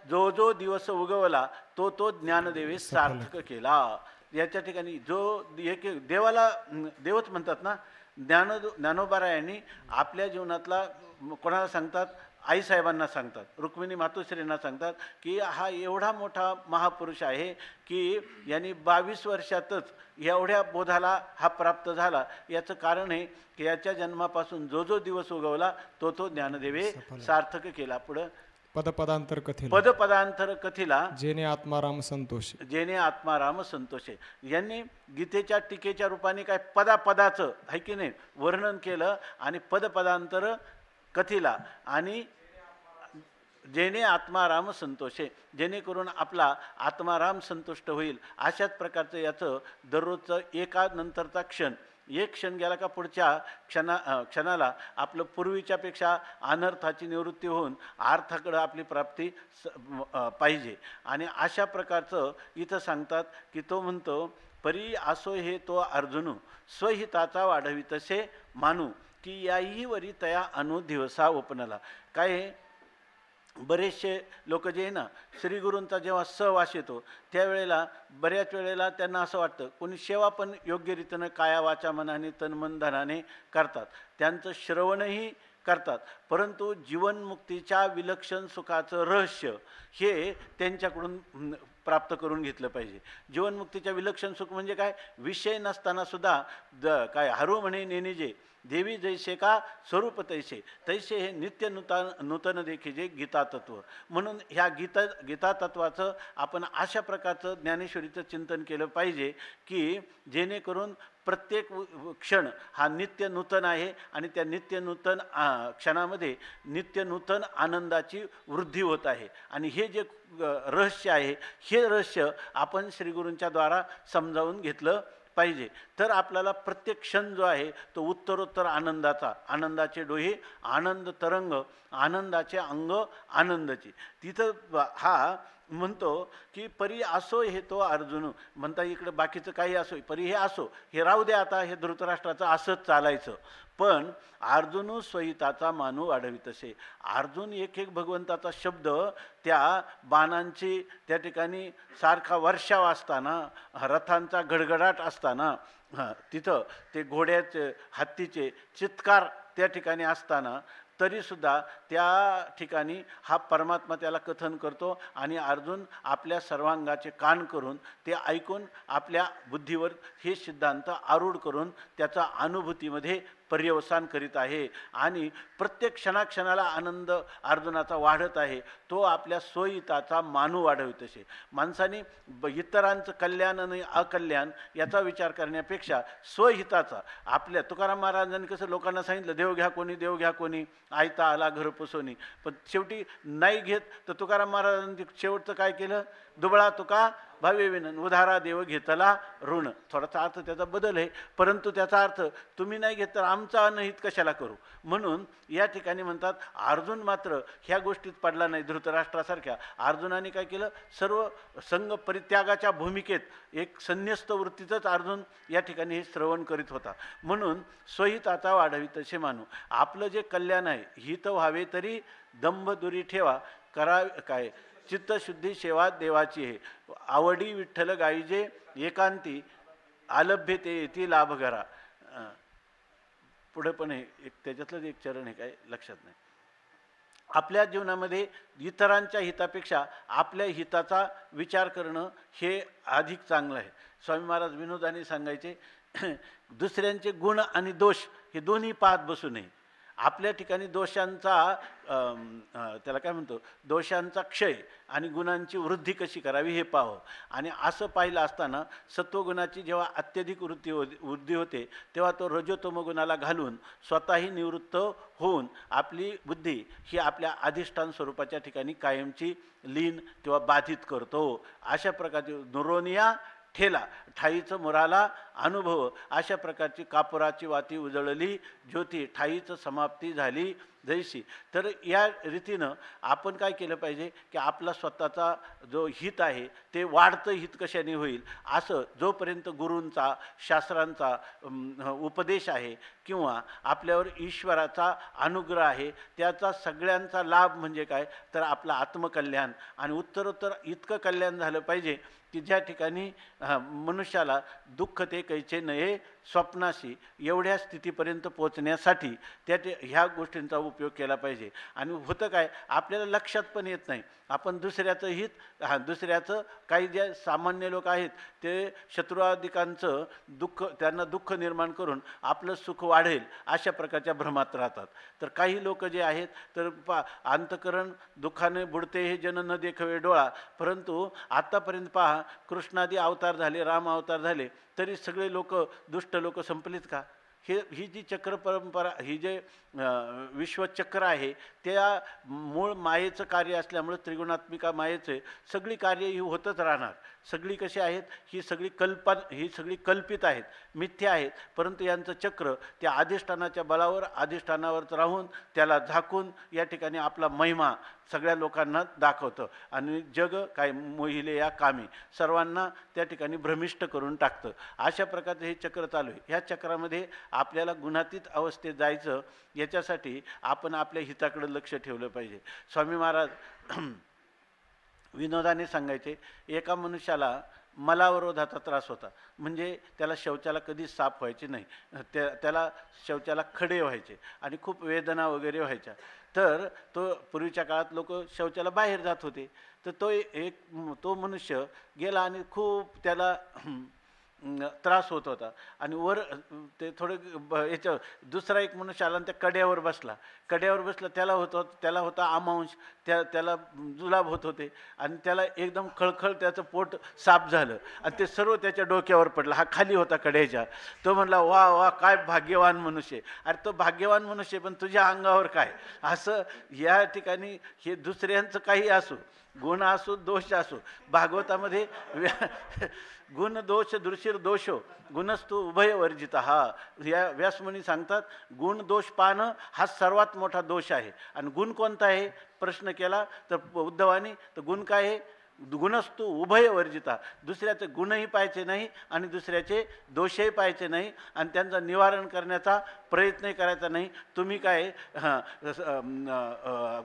जो जो दिवस उगवला तो ज्ञानदेवे सार्थक केला. याच्या ठिकाणी जो एक देवाला देवच म्हणतात ना. ज्ञानोबारायांनी आपल्या जीवनातला कोणाला सांगतात, आईसाहेबांना सांगतात, रुक्मिणी मातोश्रींना सांगतात की हा एवढा मोठा महापुरुष आहे की यांनी 22 वर्षातच एवढ्या बोधाला हा प्राप्त झाला. याचं कारण आहे की याच्या जन्मापासून जो जो दिवस उगवला तो ज्ञानदेवे सार्थक केला. पुढं पदपदांतर कथिला जेने आत्माराम संतोषे, जेने आत्माराम संतोषे. यांनी गीतेच्या टीकेच्या रूपाने काय पदापदाचं आहे की नाही वर्णन केलं आणि पदपदांतर कथिला आणि जेने आत्माराम संतोषे, जेणेकरून आपला आत्माराम संतुष्ट होईल. अशाच प्रकारचं याचं दररोजचं एका नंतरचा क्षण, एक क्षण गेला का पुढच्या क्षणाला आपलं पूर्वीच्यापेक्षा अनर्थाची निवृत्ती होऊन अर्थाकडं आपली प्राप्ती पाहिजे. आणि अशा प्रकारचं इथं सांगतात की तो म्हणतो परी असो हे तो अर्जुनू स्वहिताचा वाढवितसे मानू की याही वरी तया अनु दिवसा ओपनला. काय बरेचसे लोक जे आहे ना श्रीगुरूंचा जेव्हा सहवास येतो त्यावेळेला बऱ्याच वेळेला त्यांना असं वाटतं, कोणी सेवा पण योग्य रीतीनं काया वाचा मनाने तन मन धनाने करतात, त्यांचं श्रवणही करतात, परंतु जीवनमुक्तीच्या विलक्षण सुखाचं रहस्य हे त्यांच्याकडून प्राप्त करून घेतलं पाहिजे. जीवनमुक्तीच्या विलक्षण सुख म्हणजे काय, विषय नसताना सुद्धा काय हरू म्हणे नेनिजे देवी जैसे का स्वरूप तैसे तैसे हे नित्य नूतन देखीजे गीता तत्व. म्हणून ह्या गीता तत्वाचं आपण अशा प्रकारचं ज्ञानेश्वरीचं चिंतन केलं पाहिजे की जेणेकरून प्रत्येक क्षण हा नित्य नूतन आहे आणि त्या नित्य नूतन क्षणामध्ये नित्य नूतन आनंदाची वृद्धी होत आहे. आणि हे जे रहस्य आहे हे रहस्य आपण श्रीगुरूंच्या द्वारा समजावून घेतलं पाहिजे. तर आपल्याला प्रत्येक क्षण जो आहे तो उत्तरोत्तर आनंदाचे डोहे आनंद तरंग, आनंदाचे अंग आनंदाची. तिथं हा म्हणतो की परी असो हे तो अर्जुन म्हणता, इकडे बाकीचं काही असो, परी हे असो हे राहू द्या, आता हे धृतराष्ट्राचं असंच चालायचं. पण अर्जुनू स्वहिताचा मानू वाढवितसे. अर्जुन एक एक भगवंताचा शब्द त्या बाणांची त्या ठिकाणी सारखा वर्षाव असताना, रथांचा गडगडाट असताना, तिथं ते घोड्याचे हत्तीचे चित्कार त्या ठिकाणी असताना तरीसुद्धा त्या ठिकाणी हा परमात्मा त्याला कथन करतो आणि अर्जुन आपल्या सर्वांगाचे कान करून ते ऐकून आपल्या बुद्धीवर हे सिद्धांत आरूढ करून त्याचा अनुभूतीमध्ये पर्यवसान करीत आहे आणि प्रत्येक क्षणाक्षणाला आनंद अर्जुनाचा वाढत आहे. तो आपल्या स्वहिताचा मानू वाढवित असे. माणसाने इतरांचं कल्याण आणि अकल्याण याचा विचार करण्यापेक्षा स्वहिताचा, आपल्या तुकाराम महाराजांनी कसं लोकांना सांगितलं, देव घ्या कोणी, देव घ्या कोणी, आयता आला घर पुसोनी, पण शेवटी नाही घेत. तर तुकाराम महाराजांनी शेवटचं काय केलं, दुबळा तुका भावे विनन, उधारा देव घेतला ऋण. थोडासा अर्थ त्याचा बदल आहे, परंतु त्याचा अर्थ तुम्ही नाही घेत तर आमचा अनहित कशाला करू. म्हणून या ठिकाणी म्हणतात अर्जुन मात्र ह्या गोष्टीत पडला नाही. धृतराष्ट्रासारख्या अर्जुनाने काय केलं, सर्व संघ परित्यागाच्या भूमिकेत एक संन्यस्त वृत्तीतच अर्जुन या ठिकाणी हे श्रवण करीत होता. म्हणून स्वहिताचा वाढवी तसे मानू. आपलं जे कल्याण आहे हित व्हावे तरी दंभ दुरी ठेवा, करा काय चित्तशुद्धी सेवा देवाची आहे. आवडी विठ्ठल गाईजे एकांती, आलभ्य ते येती लाभ घरा. पुढे पण हे एक त्याच्यातलंच एक चरण आहे, काय लक्षात नाही. आपल्या जीवनामध्ये इतरांच्या हितापेक्षा आपल्या हिताचा विचार करणं हे अधिक चांगलं आहे. स्वामी महाराज विनोदाने सांगायचे, दुसऱ्यांचे गुण आणि दोष हे दोन्ही पाहत बसू नये. आपल्या ठिकाणी दोषांचा त्याला काय म्हणतो, दोषांचा क्षय आणि गुणांची वृद्धी कशी करावी हे पाहावं. आणि असं पाहिलं असताना सत्वगुणाची जेव्हा अत्यधिक वृद्धी होते तेव्हा तो रजोतमगुणाला घालून स्वतःही निवृत्त होऊन आपली बुद्धी ही आपल्या अधिष्ठान स्वरूपाच्या ठिकाणी कायमची लीन किंवा बाधित करतो. अशा प्रकारची नुरोनिया ठेला ठाईचं मुराला अनुभव, अशा प्रकारची कापुराची वाती उजळली ज्योती, ठाईचं समाप्ती झाली जैसी. तर या रीतीनं आपण काय केलं पाहिजे की आपला स्वतःचा जो हित आहे ते वाढतं हित कशाने होईल, असं जोपर्यंत गुरूंचा शास्त्रांचा उपदेश आहे किंवा आपल्यावर ईश्वराचा अनुग्रह आहे त्याचा सगळ्यांचा लाभ म्हणजे काय तर आपलं आत्मकल्याण. आणि उत्तरोत्तर इतकं कल्याण झालं पाहिजे की ज्या ठिकाणी मनुष्याला दुःख ते कैचे नये स्वप्नाशी, एवढ्या स्थितीपर्यंत पोचण्यासाठी ह्या गोष्टींचा उपयोग केला पाहिजे. आणि होतं काय, आपल्याला लक्षात पण येत नाही, आपण दुसऱ्याचं हित, दुसऱ्याचं काही जे सामान्य लोक आहेत ते शत्रुआदिकांचं दुःख, त्यांना दुःख निर्माण करून आपलं सुख वाढेल अशा प्रकारच्या भ्रमात राहतात. तर काही लोक जे आहेत तर अंतकरण दुःखाने बुडते हे जन न देखवे डोळा. परंतु आत्तापर्यंत पहा, कृष्णादी अवतार झाले, राम अवतार झाले, तरी सगळे लोक दुष्ट लोक संपलीत का? ही जी चक्र परंपरा, ही जे विश्वचक्र आहे त्या मूळ मायेचं कार्य असल्यामुळे त्रिगुणात्मिका मायेचे सगळी कार्य ही होतच राहणार. सगळी कशी आहेत, ही सगळी कल्पित आहेत, मिथ्या आहेत. परंतु यांचं चक्र त्या अधिष्ठानाच्या बळावर अधिष्ठानावर राहून त्याला झाकून या ठिकाणी आपला महिमा सगळ्या लोकांना दाखवतं आणि जग काय मोहिले या कामी, सर्वांना त्या ठिकाणी भ्रमिष्ट करून टाकतं. अशा प्रकारचं हे चक्र चालू आहे. ह्या चक्रामध्ये आपल्याला गुणातीत अवस्थेत जायचं, याच्यासाठी आपण आपल्या हिताकडे लक्ष ठेवलं पाहिजे. स्वामी महाराज विनोदाने सांगायचे, एका मनुष्याला मलावरोधाचा त्रास होता, म्हणजे त्याला शौचाला कधीच साफ व्हायचे नाही, त्याला शौचाला खडे व्हायचे आणि खूप वेदना वगैरे व्हायच्या. तर तो पूर्वीच्या काळात लोक शौचाला बाहेर जात होते. तर तो मनुष्य गेला आणि खूप त्याला त्रास होत होता आणि वर ते थोडं याच्या दुसरा एक मनुष्य आला आणि त्या कड्यावर बसला. त्याला होता आमांश, त्याला जुलाब होत होते आणि त्याला एकदम खळखळ त्याचं पोट साफ झालं आणि ते सर्व त्याच्या डोक्यावर पडलं. हा खाली होता कड्याच्या. तो म्हणला, वा वा काय भाग्यवान मनुष्य. अरे तो भाग्यवान मनुष्य, पण तुझ्या अंगावर काय. असं या ठिकाणी हे दुसऱ्यांचं काही असो, गुण असो दोष असो, भागवतामध्ये गुण दोष दृशीर दोषो गुणस्तु उभय वर्जित. या व्यासमुनी सांगतात गुण दोष पाहणं हा सर्वात मोठा दोष आहे. आणि गुण कोणता आहे प्रश्न केला तर उद्धवानी, तर गुण काय आहे, गुणस्तु उभय वर्जिता. दुसऱ्याचे गुणही पाहायचे नाही आणि दुसऱ्याचे दोषही पाहायचे नाही आणि त्यांचं निवारण करण्याचा प्रयत्नही करायचा नाही. तुम्ही काय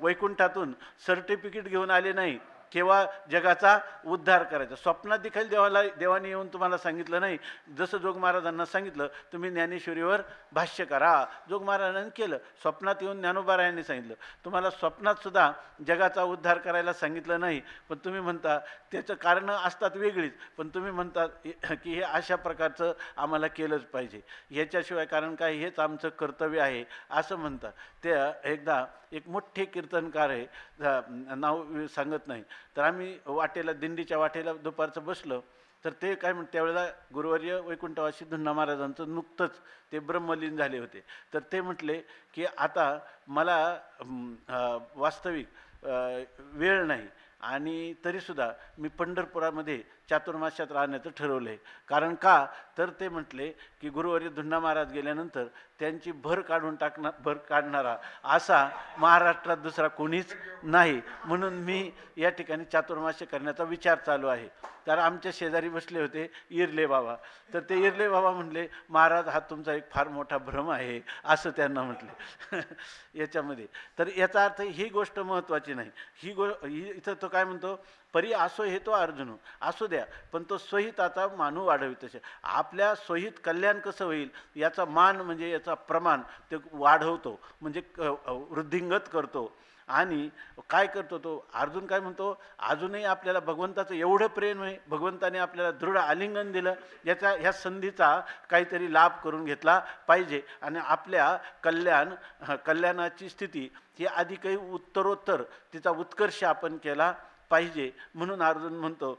वैकुंठातून सर्टिफिकेट घेऊन आले नाही केव्हा जगाचा उद्धार करायचा. स्वप्नात देखील देवाने येऊन तुम्हाला सांगितलं नाही. जसं जोग महाराजांना सांगितलं तुम्ही ज्ञानेश्वरीवर भाष्य करा, जोग महाराजांनी केलं. स्वप्नात येऊन ज्ञानोबारायांनी सांगितलं. तुम्हाला स्वप्नात सुद्धा जगाचा उद्धार करायला सांगितलं नाही, पण तुम्ही म्हणता त्याचं कारणं असतात वेगळीच, पण तुम्ही म्हणता की हे अशा प्रकारचं आम्हाला केलंच पाहिजे, ह्याच्याशिवाय कारण काय, हेच आमचं कर्तव्य आहे असं म्हणतात. ते एकदा एक मोठे कीर्तनकार आहे, नाव सांगत नाही, तर आम्ही वाटेला, दिंडीच्या वाटेला दुपारचं बसलो, तर ते काय म्हणते, त्यावेळेला गुरुवर्य वैकुंठवासी धुंडा महाराजांचं नुकतंच ते ब्रह्मलीन झाले होते. तर ते म्हटले की आता मला वास्तविक वेळ नाही आणि तरीसुद्धा मी पंढरपुरामध्ये चातुर्मास्यात राहण्याचं ठरवलं आहे. कारण का, तर ते म्हटले की गुरुवर्य धुंडा महाराज गेल्यानंतर त्यांची भर काढणारा असा महाराष्ट्रात दुसरा कोणीच नाही, म्हणून मी या ठिकाणी चातुर्मास्य करण्याचा विचार चालू आहे. तर आमच्या शेजारी बसले होते इरले बाबा, तर ते इरले बाबा म्हटले महाराज हा तुमचा एक फार मोठा भ्रम आहे असं त्यांना म्हटले याच्यामध्ये. तर याचा अर्थ ही गोष्ट महत्त्वाची नाही. ही इथं तो काय म्हणतो, परी असो हे तो अर्जुन असू द्या, पण तो स्वहिताचा मानू वाढवित तसे. आपल्या स्वहित कल्याण कसं होईल याचा मान म्हणजे याचा प्रमाण ते वाढवतो, म्हणजे वृद्धिंगत करतो. आणि काय करतो तो अर्जुन, काय म्हणतो, अजूनही आपल्याला भगवंताचं एवढं प्रेम आहे, भगवंताने आपल्याला दृढ आलिंगन दिलं, ह्या संधीचा काहीतरी लाभ करून घेतला पाहिजे आणि आपल्या कल्याणाची स्थिती ही अधिकही उत्तरोत्तर तिचा उत्कर्ष आपण केला पाहिजे. म्हणून अर्जुन म्हणतो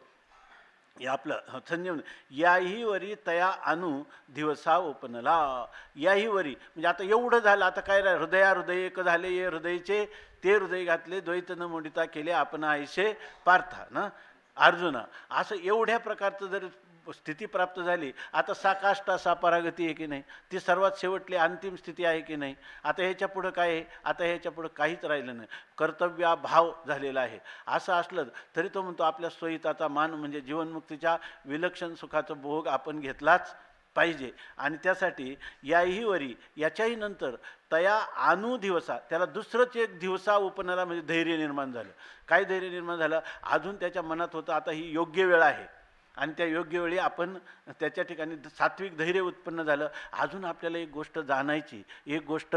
हे आपलं संजीवन, याही वरी तया अनु दिवसा ओपनला. याही वरी म्हणजे आता एवढं झालं, आता काय हृदय एक झाले, ये हृदयचे ते हृदय घातले, द्वैत न मोडिता केले आपण आयशे पार्था ना अर्जुना. असं एवढ्या प्रकारचं जर स्थिती प्राप्त झाली, आता साकाष्टा सापरागती आहे की नाही, ती सर्वात शेवटली अंतिम स्थिती आहे की नाही. आता ह्याच्या पुढं काय आहे, आता ह्याच्या पुढं काहीच राहिलं नाही, कर्तव्याभाव झालेला आहे. असं असलं तरी तो म्हणतो आपल्या स्वहिताचा मान म्हणजे जीवनमुक्तीच्या विलक्षण सुखाचं भोग आपण घेतलाच पाहिजे. आणि त्यासाठी याही वरी, याच्याही नंतर तया अनु दिवसा, त्याला दुसरंच एक दिवसा उपनाला म्हणजे धैर्य निर्माण झालं. काय धैर्य निर्माण झालं, अजून त्याच्या मनात होतं आता ही योग्य वेळ आहे आणि त्या योग्य वेळी आपण त्याच्या ठिकाणी सात्विक धैर्य उत्पन्न झालं. अजून आपल्याला एक गोष्ट जाणायची, एक गोष्ट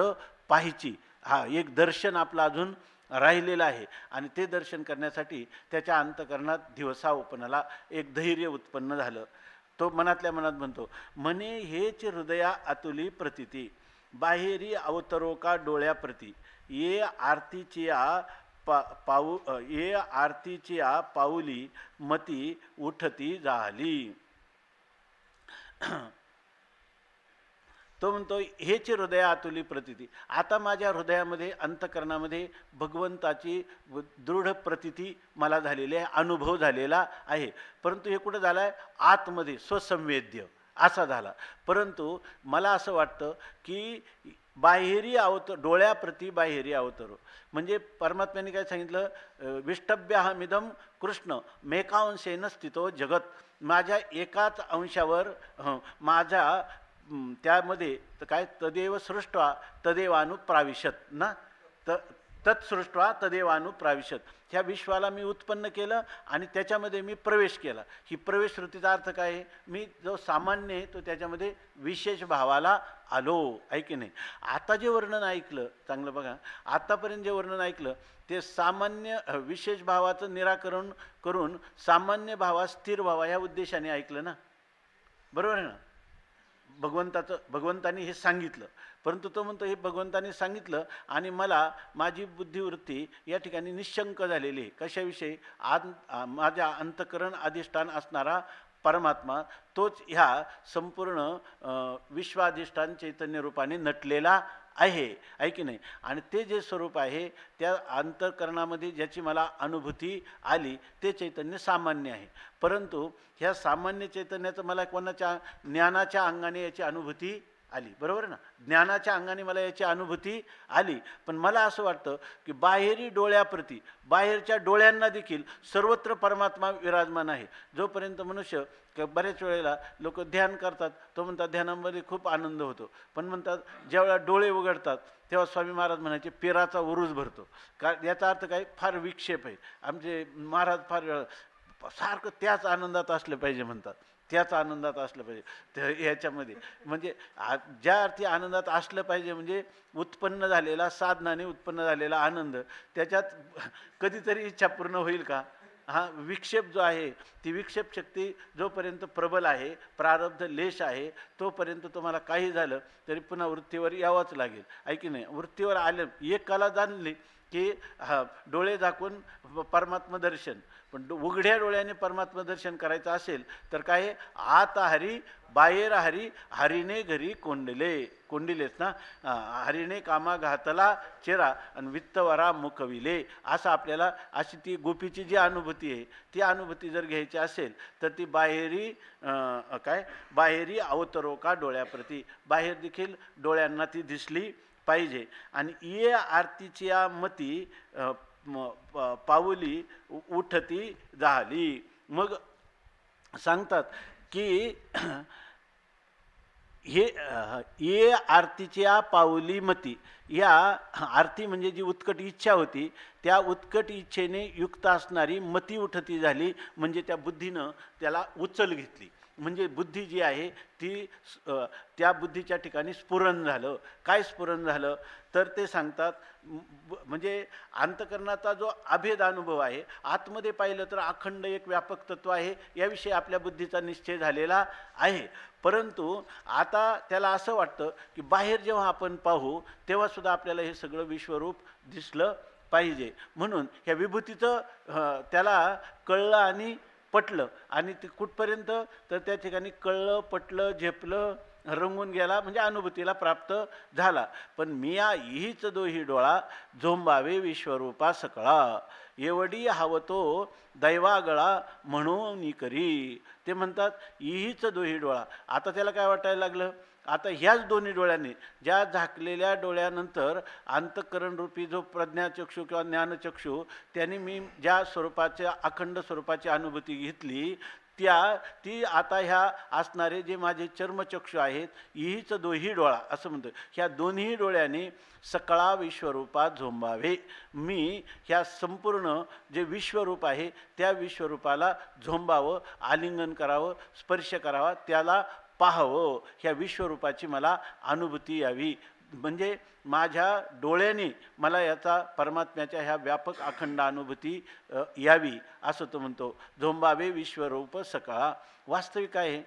पाहायची, एक दर्शन आपलं अजून राहिलेलं आहे आणि ते दर्शन करण्यासाठी त्याच्या अंतकरणात दिवसा उपनाला एक धैर्य उत्पन्न झालं. तो मनातल्या मनात म्हणतो, म्हणे हेच हृदया अतुली प्रतिती, बाहेरी अवतरो का डोळ्याप्रती, ये आरतीची ये आरतीची पाऊली मती उठती झाली. तो म्हणतो हेच हृदय आतुली प्रतिती, आता माझ्या हृदयामध्ये अंतकरणामध्ये भगवंताची दृढ प्रतिती मला झालेली आहे, अनुभव झालेला आहे. परंतु हे कुठं झालं आहे, आतमध्ये स्वसंवेद्य असा झाला. परंतु मला असं वाटतं की बाहेरी डोळ्याप्रती बाहेरी अवतरो, म्हणजे परमात्म्याने काय सांगितलं, विष्टभ्याहमिदम कृष्ण मेकांशेन स्थितो जगत, माझ्या एकाच अंशावर माझ्या त्यामध्ये काय तदेव सृष्ट्वा तदेवानुप्राविशत ना, तत्सृष्ट्वा तदेवानुप्राविशत, ह्या विश्वाला मी उत्पन्न केलं आणि त्याच्यामध्ये मी प्रवेश केला. ही प्रवेश वृत्तीचा अर्थ काय आहे, मी जो सामान्य आहे तो त्याच्यामध्ये विशेष भावाला आलो आहे की नाही. आता जे वर्णन ऐकलं, चांगलं बघा, आतापर्यंत जे वर्णन ऐकलं ते सामान्य विशेष भावाचं निराकरण करून सामान्य भावा स्थिर भावा ह्या उद्देशाने ऐकलं ना, बरोबर आहे ना. भगवंतानी हे सांगितलं, परंतु तो म्हणतो हे भगवंतानी सांगितलं आणि मला माझी बुद्धिवृत्ती या ठिकाणी निशंक झालेली आहे. कशाविषयी, माझ्या अंतकरण अधिष्ठान असणारा परमात्मा तोच ह्या संपूर्ण विश्वाधिष्ठान चैतन्य रूपाने नटलेला आहे की नाही. आणि ते जे स्वरूप आहे त्या अंतःकरणामध्ये ज्याची मला अनुभूती आली ते चैतन्य सामान्य आहे. परंतु ह्या सामान्य चैतन्याचं मला कोणाच्या ज्ञानाच्या अंगाने याची अनुभूती आली, बरोबर ना. ज्ञानाच्या अंगाने मला याची अनुभूती आली, पण मला असं वाटतं की बाहेरी डोळ्याप्रती, बाहेरच्या डोळ्यांना देखील सर्वत्र परमात्मा विराजमान आहे. जोपर्यंत मनुष्य बऱ्याच वेळेला लोक ध्यान करतात, तो म्हणतात ध्यानामध्ये खूप आनंद होतो, पण म्हणतात ज्यावेळेला डोळे उघडतात तेव्हा स्वामी महाराज म्हणायचे पेराचा उरूस भरतो. का याचा अर्थ काय, फार विक्षेप आहे. आमचे महाराज फार सारखं त्याच आनंदात असलं पाहिजे म्हणतात, त्याच आनंदात असलं पाहिजे. तर याच्यामध्ये म्हणजे ज्या अर्थी आनंदात असलं पाहिजे म्हणजे उत्पन्न झालेला, साधनाने उत्पन्न झालेला आनंद, त्याच्यात कधीतरी इच्छा पूर्ण होईल का? हा विक्षेप जो आहे, ती विक्षेप शक्ती जोपर्यंत प्रबल आहे, प्रारब्ध लेश आहे, तोपर्यंत तुम्हाला काही झालं तरी पुन्हा वृत्तीवर यावंच लागेल, आहे की नाही. वृत्तीवर आलं, एक कला जाणली की डोळे झाकून परमात्मा दर्शन, पण उघड्या डोळ्याने परमात्मा दर्शन करायचं असेल तर काय, आत हरी बाहेर हरी, हरीने घरी कोंडिलेच ना, हरीने कामा घातला चेहरा आणि वित्तवरा मुखविले, असं आपल्याला अशी ती गोपीची जी अनुभूती आहे, ती अनुभूती जर घ्यायची असेल तर ती बाहेरी अवतरो का डोळ्याप्रती, बाहेर देखील डोळ्यांना ती दिसली पाहिजे. आणि ये आरतीची या मती पाऊली उठती झाली. मग सांगतात की ये आरतीच्या पाऊली मती, या आरती म्हणजे जी उत्कट इच्छा होती, त्या उत्कट इच्छेने युक्त असणारी मती उठती झाली, म्हणजे त्या बुद्धीनं त्याला उचल घेतली. म्हणजे बुद्धी जी आहे ती त्या बुद्धीच्या ठिकाणी स्फुरण झालं. काय स्फुरण झालं तर ते सांगतात, म्हणजे अंतकरणाचा जो अभेद अनुभव आहे, आतमध्ये पाहिलं तर अखंड एक व्यापक तत्व आहे, याविषयी आपल्या बुद्धीचा निश्चय झालेला आहे. परंतु आता त्याला असं वाटतं की बाहेर जेव्हा आपण पाहू तेव्हा सुद्धा आपल्याला हे सगळं विश्वरूप दिसलं पाहिजे. म्हणून ह्या विभूतीचं त्याला कळलं आणि पटलं. आणि ते कुठपर्यंत तर त्या ठिकाणी कळलं, पटलं, झेपलं, रंगून गेला, म्हणजे अनुभूतीला प्राप्त झाला. पण मिया हीच दोही डोळा झोंबावे विश्वरूपा सकळा, एवढी हावतो दैवागळा म्हणून करी. ते म्हणतात हीच दोही डोळा. आता त्याला काय वाटायला लागलं, आता ह्याच दोन्ही डोळ्यांनी, ज्या झाकलेल्या डोळ्यानंतर अंतःकरण रूपी जो प्रज्ञाचक्षू किंवा ज्ञानचक्षू, त्यांनी मी ज्या स्वरूपाच्या अखंड स्वरूपाची अनुभूती घेतली, ती आता ह्या असणारे जे माझे चर्मचक्षु आहेत, हीच दोही डोळा असं म्हणतो, ह्या दोन्ही डोळ्यांनी सकळा विश्वरूपात झोंबावे. मी ह्या संपूर्ण जे विश्वरूप आहे त्या विश्वरूपाला झोंबावं, आलिंगन करावं, स्पर्श करावा, त्याला पाहावं, ह्या विश्वरूपाची मला अनुभूती यावी. म्हणजे माझ्या डोळ्याने मला याचा परमात्म्याच्या ह्या व्यापक अखंड अनुभूती यावी, असं तो म्हणतो. झोंबावे विश्वरूप सकळा. वास्तविक आहे,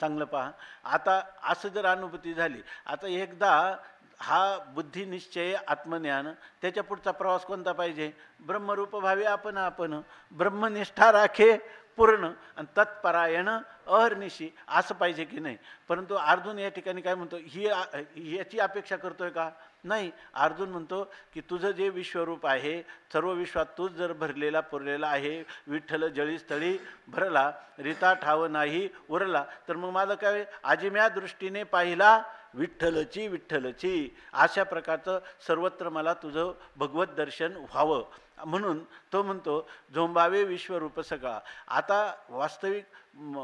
चांगलं पहा. आता असं जर अनुभूती झाली, आता एकदा हा बुद्धिनिश्चय आत्मज्ञान, त्याच्या पुढचा प्रवास कोणता पाहिजे, ब्रह्मरूप भावे आपण ब्रह्मनिष्ठा राखे पूर्ण आणि अहर्निशी, असं पाहिजे की नाही. परंतु अर्जुन या ठिकाणी काय म्हणतो, याची अपेक्षा करतोय का? नाही. अर्जुन म्हणतो की तुझं जे विश्वरूप आहे, सर्व विश्वात तूच जर भरलेला पुरलेला आहे, विठ्ठल जळीस्थळी भरला, रीता ठाव नाही उरला, तर मग माझं काय, आजिम्या दृष्टीने पाहिला विठ्ठलची, अशा प्रकारचं सर्वत्र मला तुझं भगवत दर्शन व्हावं. म्हणून तो म्हणतो झोंबावे विश्वरूप सकळा. आता वास्तविक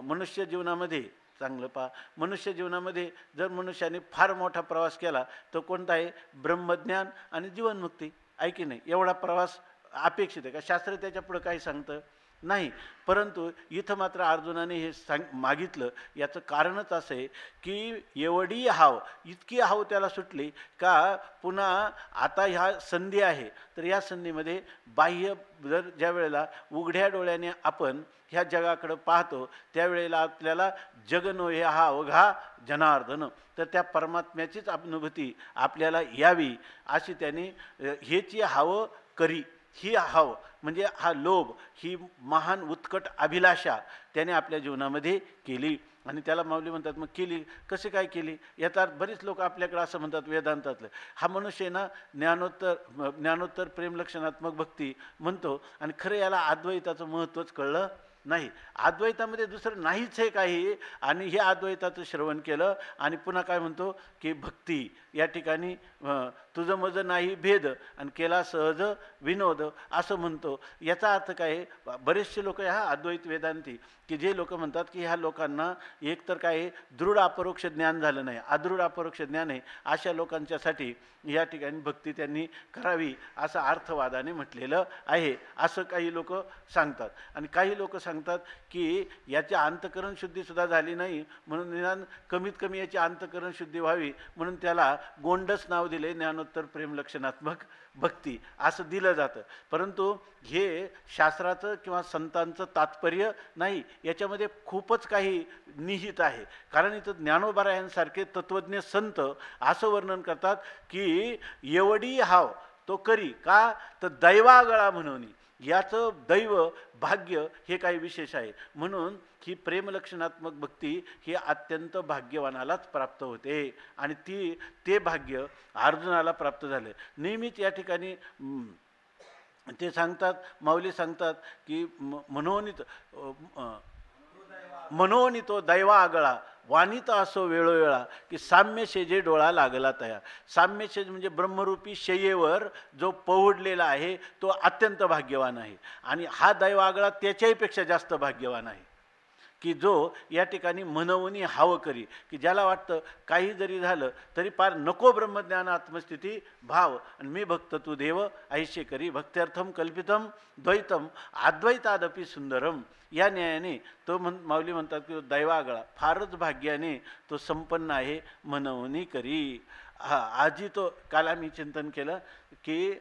मनुष्य जीवनामध्ये, चांगलं पहा, मनुष्य जीवनामध्ये जर मनुष्याने फार मोठा प्रवास केला तो कोणता आहे, ब्रह्मज्ञान आणि जीवनमुक्ती, आहे की नाही. एवढा प्रवास अपेक्षित आहे का? शास्त्र त्याच्या पुढं काही सांगतं नाही. परंतु इथं मात्र अर्जुनाने हे मागितलं, याचं कारणच असं आहे की एवढी इतकी हाव त्याला सुटली का पुन्हा आता ह्या संधी आहे, तर या संधीमध्ये बाह्य जर ज्या वेळेला उघड्या डोळ्याने आपण ह्या जगाकडं पाहतो, त्यावेळेला आपल्याला जगनोहे हा अवघा जनार्दन, तर त्या परमात्म्याचीच अनुभूती आपल्याला यावी, अशी त्यांनी हेची हाव करी. ही हाव म्हणजे हा लोभ, ही महान उत्कट अभिलाषा त्याने आपल्या जीवनामध्ये केली. आणि त्याला माऊली म्हणतात, मग केली कसे काय केली? याचा बरीच लोक आपल्याकडे असं म्हणतात वेदांतातलं, हा मनुष्य ना ज्ञानोत्तर प्रेम लक्षणात्मक भक्ती म्हणतो, आणि खरं याला अद्वैताचं महत्त्वच कळलं नाही. अद्वैतामध्ये दुसरं नाहीच आहे काही, आणि हे अद्वैताचं श्रवण केलं आणि पुन्हा काय म्हणतो की भक्ती या ठिकाणी तुझं मज नाही भेद आणि केला सहज विनोद असं म्हणतो. याचा अर्थ काय आहे, बरेचसे लोक ह्या अद्वैत वेदांती की जे लोक म्हणतात की ह्या लोकांना एकतर काय दृढ अपरोक्ष ज्ञान झालं नाही, अदृढ अपरोक्ष ज्ञान आहे, अशा लोकांच्यासाठी या ठिकाणी भक्ती त्यांनी करावी असं अर्थवादाने म्हटलेलं आहे असं काही लोक सांगतात. आणि काही लोक सांगतात की याची अंतकरण शुद्धीसुद्धा झाली नाही, म्हणून निदान कमीत कमी याची अंतकरण शुद्धी व्हावी म्हणून त्याला गोंडस नाव दिले, ज्ञानोत्तर प्रेमलक्षणात्मक भक्ती असं दिलं जातं. परंतु हे शास्त्राचं किंवा संतांचं तात्पर्य नाही, याच्यामध्ये खूपच काही निहित आहे. कारण इथं ज्ञानोबारायांसारखे तत्त्वज्ञ संत असं वर्णन करतात की एवढी हाव तो करी का तर दैवागळा म्हणून, याचं दैव भाग्य हे काही विशेष आहे. म्हणून ही प्रेमलक्षणात्मक भक्ती ही अत्यंत भाग्यवानालाच प्राप्त होते आणि ते भाग्य अर्जुनाला प्राप्त झाले. नेहमीच या ठिकाणी ते सांगतात, माऊली सांगतात की मनोनी तो दैवा आगळा वाणित असो वेळोवेळा की साम्य शेजे डोळा लागला तया. साम्य शेज म्हणजे ब्रह्मरूपी शय्येवर जो पहुडलेला आहे तो अत्यंत भाग्यवान आहे, आणि हा दैवागळा त्याच्याहीपेक्षा जास्त भाग्यवान आहे की जो या ठिकाणी मनवणी हाव करी, की ज्याला वाटतं काही जरी झालं तरी पार नको ब्रह्मज्ञान आत्मस्थिती भाव आणि मी भक्त तू देव ऐशे करी भक्त्यर्थम कल्पितम द्वैतम अद्वैतादपि सुंदरम. या न्यायाने तो माऊली म्हणतात की दैवागळा फारच भाग्याने तो संपन्न आहे मनवणी करी. आजी तो काल आम्ही चिंतन केलं की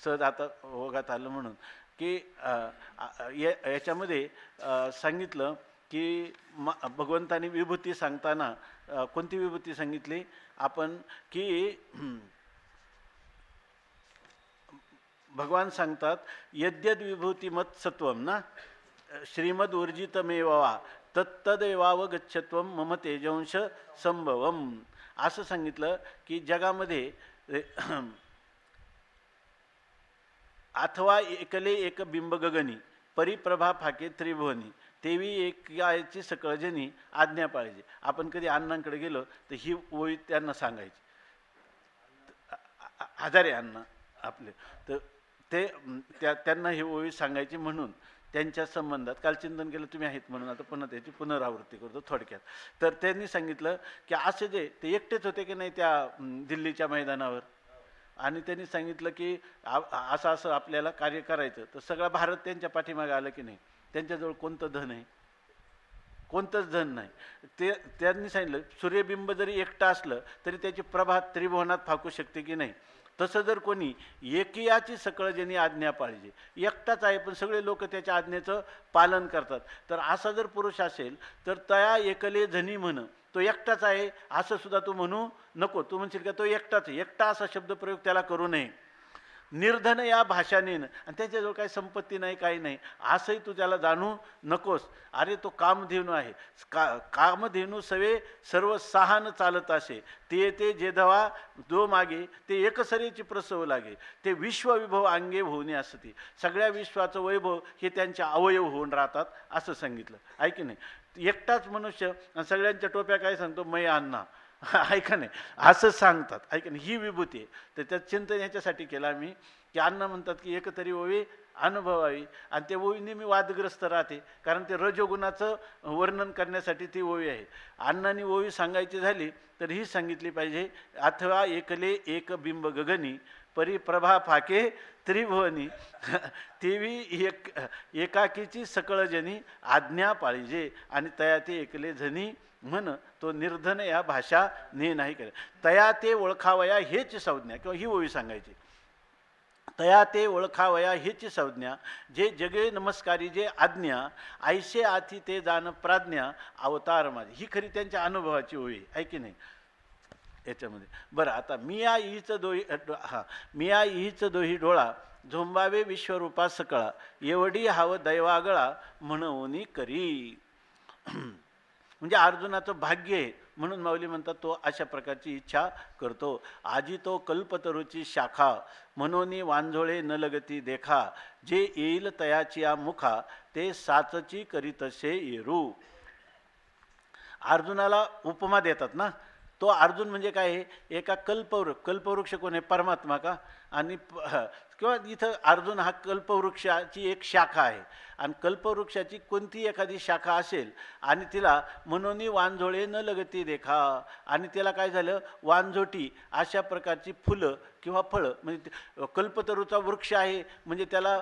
सहज आता ओघात आलं म्हणून की याच्यामध्ये सांगितलं की भगवंतानी विभूती सांगताना कोणती विभूती सांगितली आपण की भगवान सांगतात यद्यद विभूतिमत सत्वम ना श्रीमद ऊर्जितमेवा तत्तदेवावगच्छत्वम मम तेजंश संभवम असं सांगितलं की जगामध्ये अथवा एकले एक बिंब गगनी परिप्रभा फाके त्रिभुवनी तेवी एक याची सकळजनी आज्ञा पाळायची. आपण कधी अण्णांकडे गेलो तर ही ओळी त्यांना सांगायची, हजारे अण्णा आपले, तर त्यांना ही ओळी सांगायची. म्हणून त्यांच्या संबंधात काल चिंतन केलं तुम्ही आहेत म्हणून आता पुन्हा त्याची पुनरावृत्ती करतो थोडक्यात. तर त्यांनी सांगितलं की असे जे ते एकटेच होते की नाही त्या दिल्लीच्या मैदानावर, आणि त्यांनी सांगितलं की असं असं आपल्याला कार्य करायचं, तर सगळा भारत त्यांच्या पाठीमागे आलं की नाही. त्यांच्याजवळ कोणतं धन आहे, कोणतंच धन नाही. त्यांनी सांगितलं सूर्यबिंब जरी एकटा असलं तरी त्याची प्रभा त्रिभुवनात फाकू शकते की नाही. तसं जर कोणी एकियाची सकळ ज्यांनी आज्ञा पाळली, एकटाच आहे पण सगळे लोक त्याच्या आज्ञेचं पालन करतात, तर असा जर पुरुष असेल तर तया एकले धनी म्हण, तो एकटाच आहे असं सुद्धा तू म्हणू नको. तू म्हणशील का तो एकटाच आहे, एकटा असा शब्दप्रयोग त्याला करू नये. निर्धन या भाषानेन, आणि त्याच्याजवळ काही संपत्ती नाही काही नाही असंही तू त्याला जाणू नकोस. अरे तो कामधेनू आहे, कामधेनू सवे सर्व सहान चालत असे, ते जे धवा जो मागे ते एकसरेची प्रसव लागे, ते विश्वविभव अंगे होणे असते. सगळ्या विश्वाचं वैभव हे त्यांच्या अवयव होऊन राहतात असं सांगितलं आहे की नाही. एकटाच मनुष्य सगळ्यांच्या टोप्या काय सांगतो मै अण्णा ऐका नाही असं सांगतात. ऐका नाही ही विभूती आहे. तर त्यात चिंतन याच्यासाठी केलं आम्ही की अण्णा म्हणतात की एकतरी ओवी अनुभवावी, आणि ते ओवी नेहमी वादग्रस्त राहते कारण ते रजोगुणाचं वर्णन करण्यासाठी ती ओवी आहे. अण्णांनी ओवी सांगायची झाली तर ही सांगितली पाहिजे अथवा एकले एक बिंब गगनी परिप्रभा फाके त्रिभुवनी तेवी एकाकीची सकळजनी आज्ञा पाळिजे, आणि तया ते एकले झनी म्हण तो निर्धन या भाषा ने नाही करे. तया ते ओळखावया हेच संज्ञा, किंवा ही ओळी सांगायची तया ते ओळखावया हेची संज्ञा, जे जगे नमस्कारी जे आज्ञा ऐसे आती ते जाण प्राज्ञा अवतार माझे. ही खरी त्यांच्या अनुभवाची ओळी आहे की नाही याच्यामध्ये. बरं आता मिया इहीच दोही डोळा झोंबावे विश्वरूपा सकळा, एवढी हाव दैवागळा म्हणून करी. म्हणजे अर्जुनाचं भाग्य आहे म्हणून माऊली म्हणतात तो अशा प्रकारची इच्छा करतो. आजी तो कल्पतरूची शाखा मनोनी वांझोळे न लगती देखा, जे येईल तयाची या मुखा ते साचची करीतसे येरू. अर्जुनाला उपमा देतात ना, तो अर्जुन म्हणजे काय आहे, एका कल्पवृक्ष कोण आहे, परमात्मा का, आणि किंवा इथं अर्जुन हा कल्पवृक्षाची एक शाखा आहे, आणि कल्पवृक्षाची कोणती एखादी शाखा असेल आणि तिला म्हणून वांझोळे न लगती देखा, आणि त्याला काय झालं, वांझोटी अशा प्रकारची फुलं किंवा फळं, म्हणजे कल्पतरूचा वृक्ष आहे म्हणजे त्याला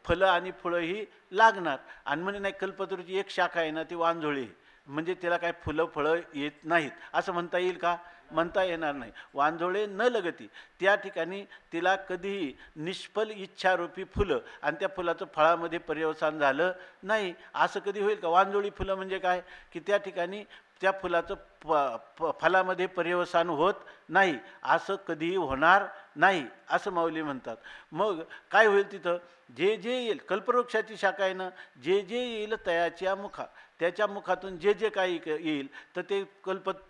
फलं आणि फळं ही लागणार, आणि म्हणे नाही कल्पतरूची एक शाखा आहे ना ती वांझोळी, म्हणजे त्याला काय फुलं फळं येत नाहीत असं म्हणता येईल का, म्हणता येणार नाही. वांझोळे न लगती, त्या ठिकाणी तिला कधीही निष्फल इच्छारूपी फुलं आणि त्या फुलाचं फळामध्ये पर्यवसान झालं नाही असं कधी होईल का. वांझोळी फुलं म्हणजे काय की त्या ठिकाणी त्या फुलाचं फलामध्ये पर्यवसान होत नाही, असं कधीही होणार नाही असं माऊली म्हणतात. मग काय होईल तिथं, जे जे येईल, कल्पवृक्षाची शाखा आहे ना, जे जे येईल तयाच्या मुखा, त्याच्या मुखातून जे जे काही येईल तर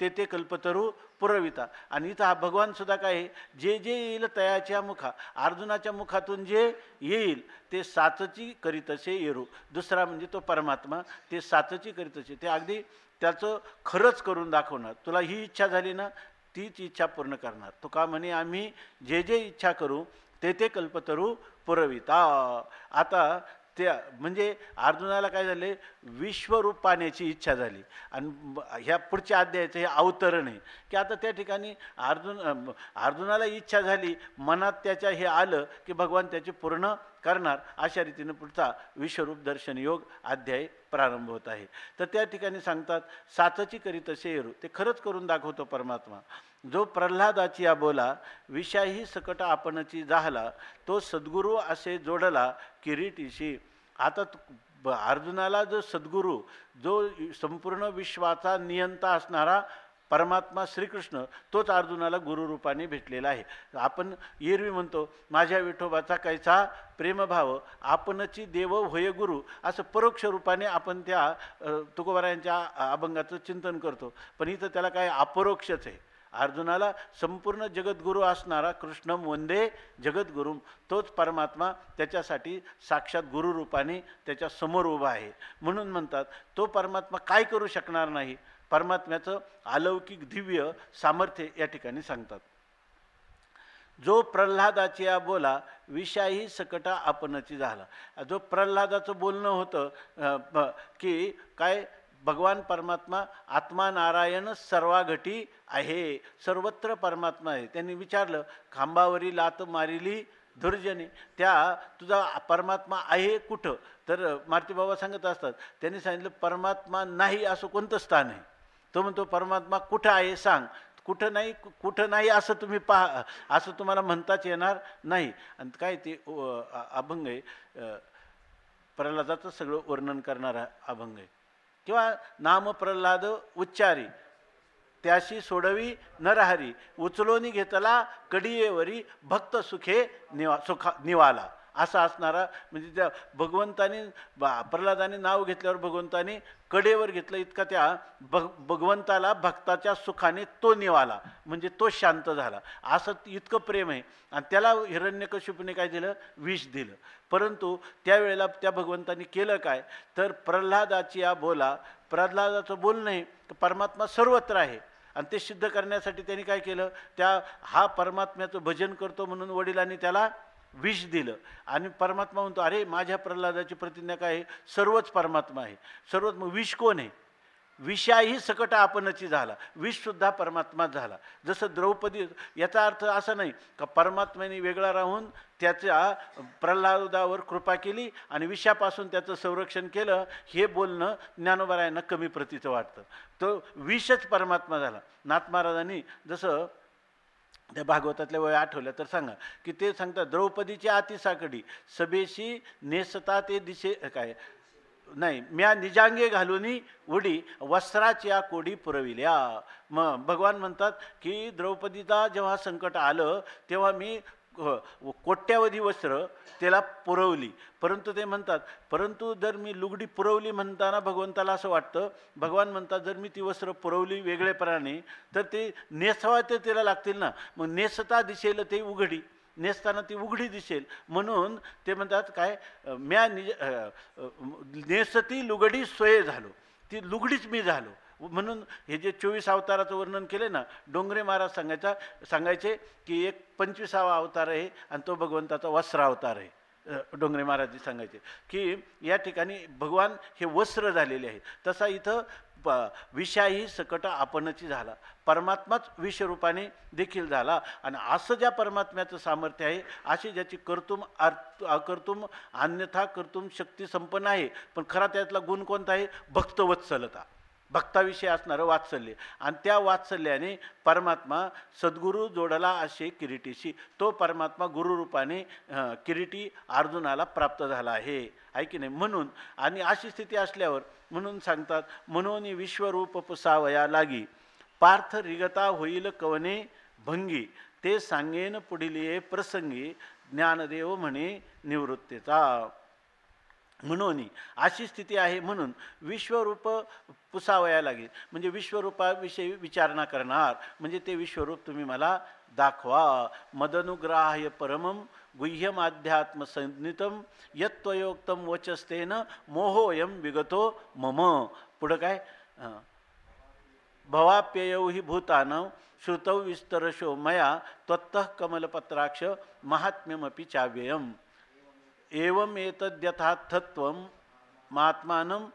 ते कल्पतरू पुरविता. आणि इथं हा भगवान सुद्धा काय आहे, जे जे येईल तयाच्या मुखा, अर्जुनाच्या मुखातून जे येईल ते साचची करीतसे येरू. दुसरा म्हणजे तो परमात्मा ते साचची करीतसे, ते अगदी त्याचं खरंच करून दाखवणार. तुला ही इच्छा झाली ना, तीच इच्छा पूर्ण करणार. तो का म्हणे आम्ही जे जे इच्छा करू ते कल्पतरू पुरविता. आता त्या म्हणजे अर्जुनाला काय झाले, विश्वरूप पाहण्याची इच्छा झाली, आणि ह्या पुढच्या अध्यायाचं हे अवतरण आहे की आता त्या ठिकाणी अर्जुनाला इच्छा झाली, मनात त्याच्या हे आलं की भगवान त्याची पूर्ण करणार. अशा रीतीनं पुढचा विश्वरूप दर्शन योग अध्याय प्रारंभ होत आहे. तर त्या ठिकाणी सांगतात साचची करीतसे येरू, ते खरंच करून दाखवतो परमात्मा. जो प्रल्हादाची या बोला, विषाही सकट आपणची जाहला, तो सद्गुरू असे जोडला किरीटीशी. आता अर्जुनाला जो सद्गुरू, जो संपूर्ण विश्वाचा नियंता असणारा परमात्मा श्रीकृष्ण, तोच अर्जुनाला गुरुरूपाने भेटलेला आहे. आपण एरवी म्हणतो माझ्या विठोबाचा कैसा प्रेमभाव, आपणची देव होय गुरु, असं परोक्ष रूपाने आपण त्या तुकोबारायांच्या अभंगाचं चिंतन करतो. पण इथं त्याला काय अपरोक्षच आहे. अर्जुनाला संपूर्ण जगद्गुरू असणारा कृष्ण वंदे जगद्गुरू, तोच परमात्मा त्याच्यासाठी साक्षात गुरुरूपाने त्याच्या समोर उभा आहे. म्हणून म्हणतात तो परमात्मा काय करू शकणार नाही. परमात्म्याचं अलौकिक दिव्य सामर्थ्य या ठिकाणी सांगतात. जो प्रल्हादाची या बोला, विषाही सकटा आपणची झाला. जो प्रल्हादाचं बोलणं होतं की काय, भगवान परमात्मा आत्मा नारायण सर्वाघटी आहे, सर्वत्र परमात्मा आहे. त्यांनी विचारलं, खांबावरी लात मारिली धुर्जने, त्या तुझा परमात्मा आहे कुठं. तर मारुतीबाबा सांगत असतात, त्यांनी सांगितलं परमात्मा नाही असं कोणतं स्थान आहे. तो म्हणतो परमात्मा कुठं आहे सांग. कुठं नाही असं तुम्ही पहा, असं तुम्हाला म्हणताच येणार नाही. आणि काय ते अभंग आहे, प्रल्हादाचं सगळं वर्णन करणारा अभंग आहे. किंवा नाम प्रल्हाद उच्चारी, त्याशी सोडवी नरहरी, उचलोनी घेतला कडियेवरी, भक्त सुखे निवाला. असा असणारा, म्हणजे त्या भगवंताने प्रल्हादाने नाव घेतल्यावर भगवंताने कडेवर घेतलं, इतका त्या भगवंताला भक्ताच्या सुखाने तो निवाला, म्हणजे तो शांत झाला. असं इतकं प्रेम आहे. आणि त्याला हिरण्यकशिपूने काय दिलं, विष दिलं. परंतु त्यावेळेला त्या भगवंताने केलं काय, तर प्रल्हादाची या बोला, प्रल्हादाचं बोलणं आहे परमात्मा सर्वत्र आहे. आणि ते सिद्ध करण्यासाठी त्यांनी काय केलं, हा परमात्म्याचं भजन करतो म्हणून वडिलांनी त्याला विष दिलं. आणि परमात्मा म्हणतो अरे माझ्या प्रल्हादाची प्रतिज्ञा काय आहे, सर्वच परमात्मा आहे, सर्वच. मग विष कोण आहे, विषाही सकट आपणची झाला, विषसुद्धा परमात्माच झाला. जसं द्रौपदी, याचा अर्थ असा नाही का परमात्म्याने वेगळा राहून त्याच्या प्रल्हादावर कृपा केली आणि विषापासून त्याचं संरक्षण केलं, हे बोलणं ज्ञानोबरायांना कमी प्रतीचं वाटतं. तो विषच परमात्मा झाला. नाथ महाराजांनी जसं त्या भागवतातल्या वेळ आठवल्या तर सांगा की ते सांगतात, द्रौपदीची आतिसाकडी सभेशी नेसता ते दिसे काय नाही, म्या निजांगे घालूनी उडी वस्त्राच्या कोडी पुरविल्या. मग भगवान म्हणतात की द्रौपदीचा जेव्हा संकट आलं तेव्हा मी कोट्यावधी वस्त्र त्याला पुरवली. परंतु ते म्हणतात, परंतु जर मी लुगडी पुरवली म्हणताना भगवंताला असं वाटतं, भगवान म्हणतात जर मी ती वस्त्र पुरवली वेगळेपणाने तर ते नेसवा ते तिला लागतील ना. मग नेसता दिसेल ते उघडी, नेसताना ती उघडी दिसेल म्हणून ते म्हणतात काय म्या निज नेसती लुगडी सोय झालो, ती लुगडीच मी झालो. म्हणून हे जे 24 अवताराचं वर्णन केले ना, डोंगरे महाराज सांगायचे की एक 25वा अवतार आहे आणि तो भगवंताचा वस्त्र अवतार आहे. डोंगरे महाराज सांगायचे की या ठिकाणी भगवान हे वस्त्र झालेले आहे. तसा इथं विषाही सकट आपणची झाला, परमात्माच विषरूपाने देखील झाला. आणि असं ज्या परमात्म्याचं सामर्थ्य आहे, अशी ज्याची कर्तुम अकर्तुम अन्यथा कर्तुम शक्ती संपन्न आहे. पण खरा त्यातला गुण कोणता आहे? भक्तवत्सलता, भक्ताविषयी असणारं वात्सल्य. आणि त्या वात्सल्याने परमात्मा सद्गुरू जोडला असे किरीटीशी, तो परमात्मा गुरुरूपाने किरीटी अर्जुनाला प्राप्त झाला आहे की नाही. म्हणून आणि अशी स्थिती असल्यावर म्हणून सांगतात, म्हणून विश्वरूप पुसावया लागी, पार्थ रिगता होईल कवने भंगी, ते सांगेन पुढील ये प्रसंगी, ज्ञानदेव म्हणे निवृत्तीचा. म्हणून अशी स्थिती आहे म्हणून विश्वरूप पुसावया लागेल, म्हणजे विश्वरूपाविषयी विचारणा करणार, म्हणजे ते विश्वरूप तुम्ही मला दाखवा. मदनुग्राह्य परमं गुह्यमाध्यात्म संज्ञितम यत्त्वयोक्तम वचस्तेन मोहोयम विगतो मम. पुढं काय? भवाप्ययौ हि भूतानं श्रुतौ विस्तरशो मया त्वत्तः कमलपत्राक्ष महात्म्यमपि चाव्ययम्. एवं एतद्यथार्थत्वं मात्मानं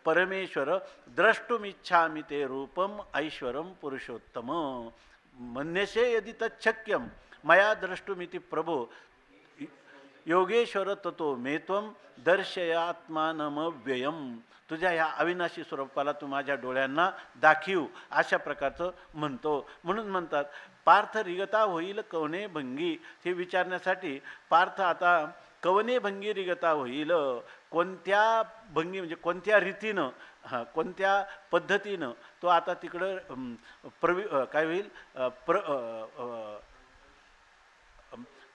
परमेश्वर द्रष्टुमिच्छामि ते रूपम ऐश्वरम पुरुषोत्तम. मन्यसे यदि तच्छक्यं मया द्रष्टुमिति प्रभो योगेश्वर ततो मे त्वं दर्शयात्मानमव्ययम्. तुझ्या ह्या अविनाशी स्वरूपाला तू माझ्या डोळ्यांना दाखीव, अशा प्रकारचं म्हणतो. म्हणून म्हणतात पार्थ रिगता होईल कवने भंगी. हे विचारण्यासाठी पार्थ आता कवने भंगी रिगता होईल, कोणत्या भंगी म्हणजे कोणत्या रीतीनं, कोणत्या पद्धतीनं तो आता तिकडं काय होईल,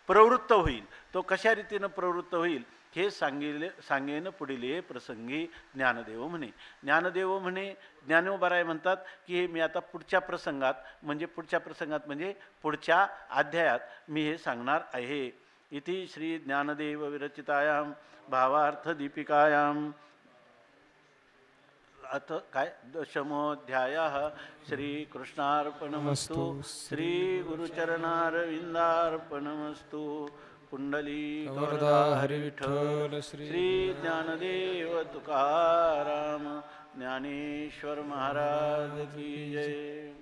प्रवृत्त होईल. तो कशा रीतीनं प्रवृत्त होईल हे सांगेन पुढील प्रसंगी ज्ञानदेव म्हणे. ज्ञानदेव म्हणे ज्ञानोबाराय म्हणतात की हे मी आता पुढच्या प्रसंगात म्हणजे पुढच्या अध्यायात मी हे सांगणार आहे. इति श्री ज्ञानदेव विरचितायां भावार्थ दीपिकायां अथ काय दशमोऽध्यायः. श्रीकृष्णार्पणमस्तु. श्री गुरुचरणारविन्दार्पणमस्तु. पुंडलीकवरदा हरिविठ्ठल श्री ज्ञानदेव तुकाराम ज्ञानेश्वर महाराज की जय.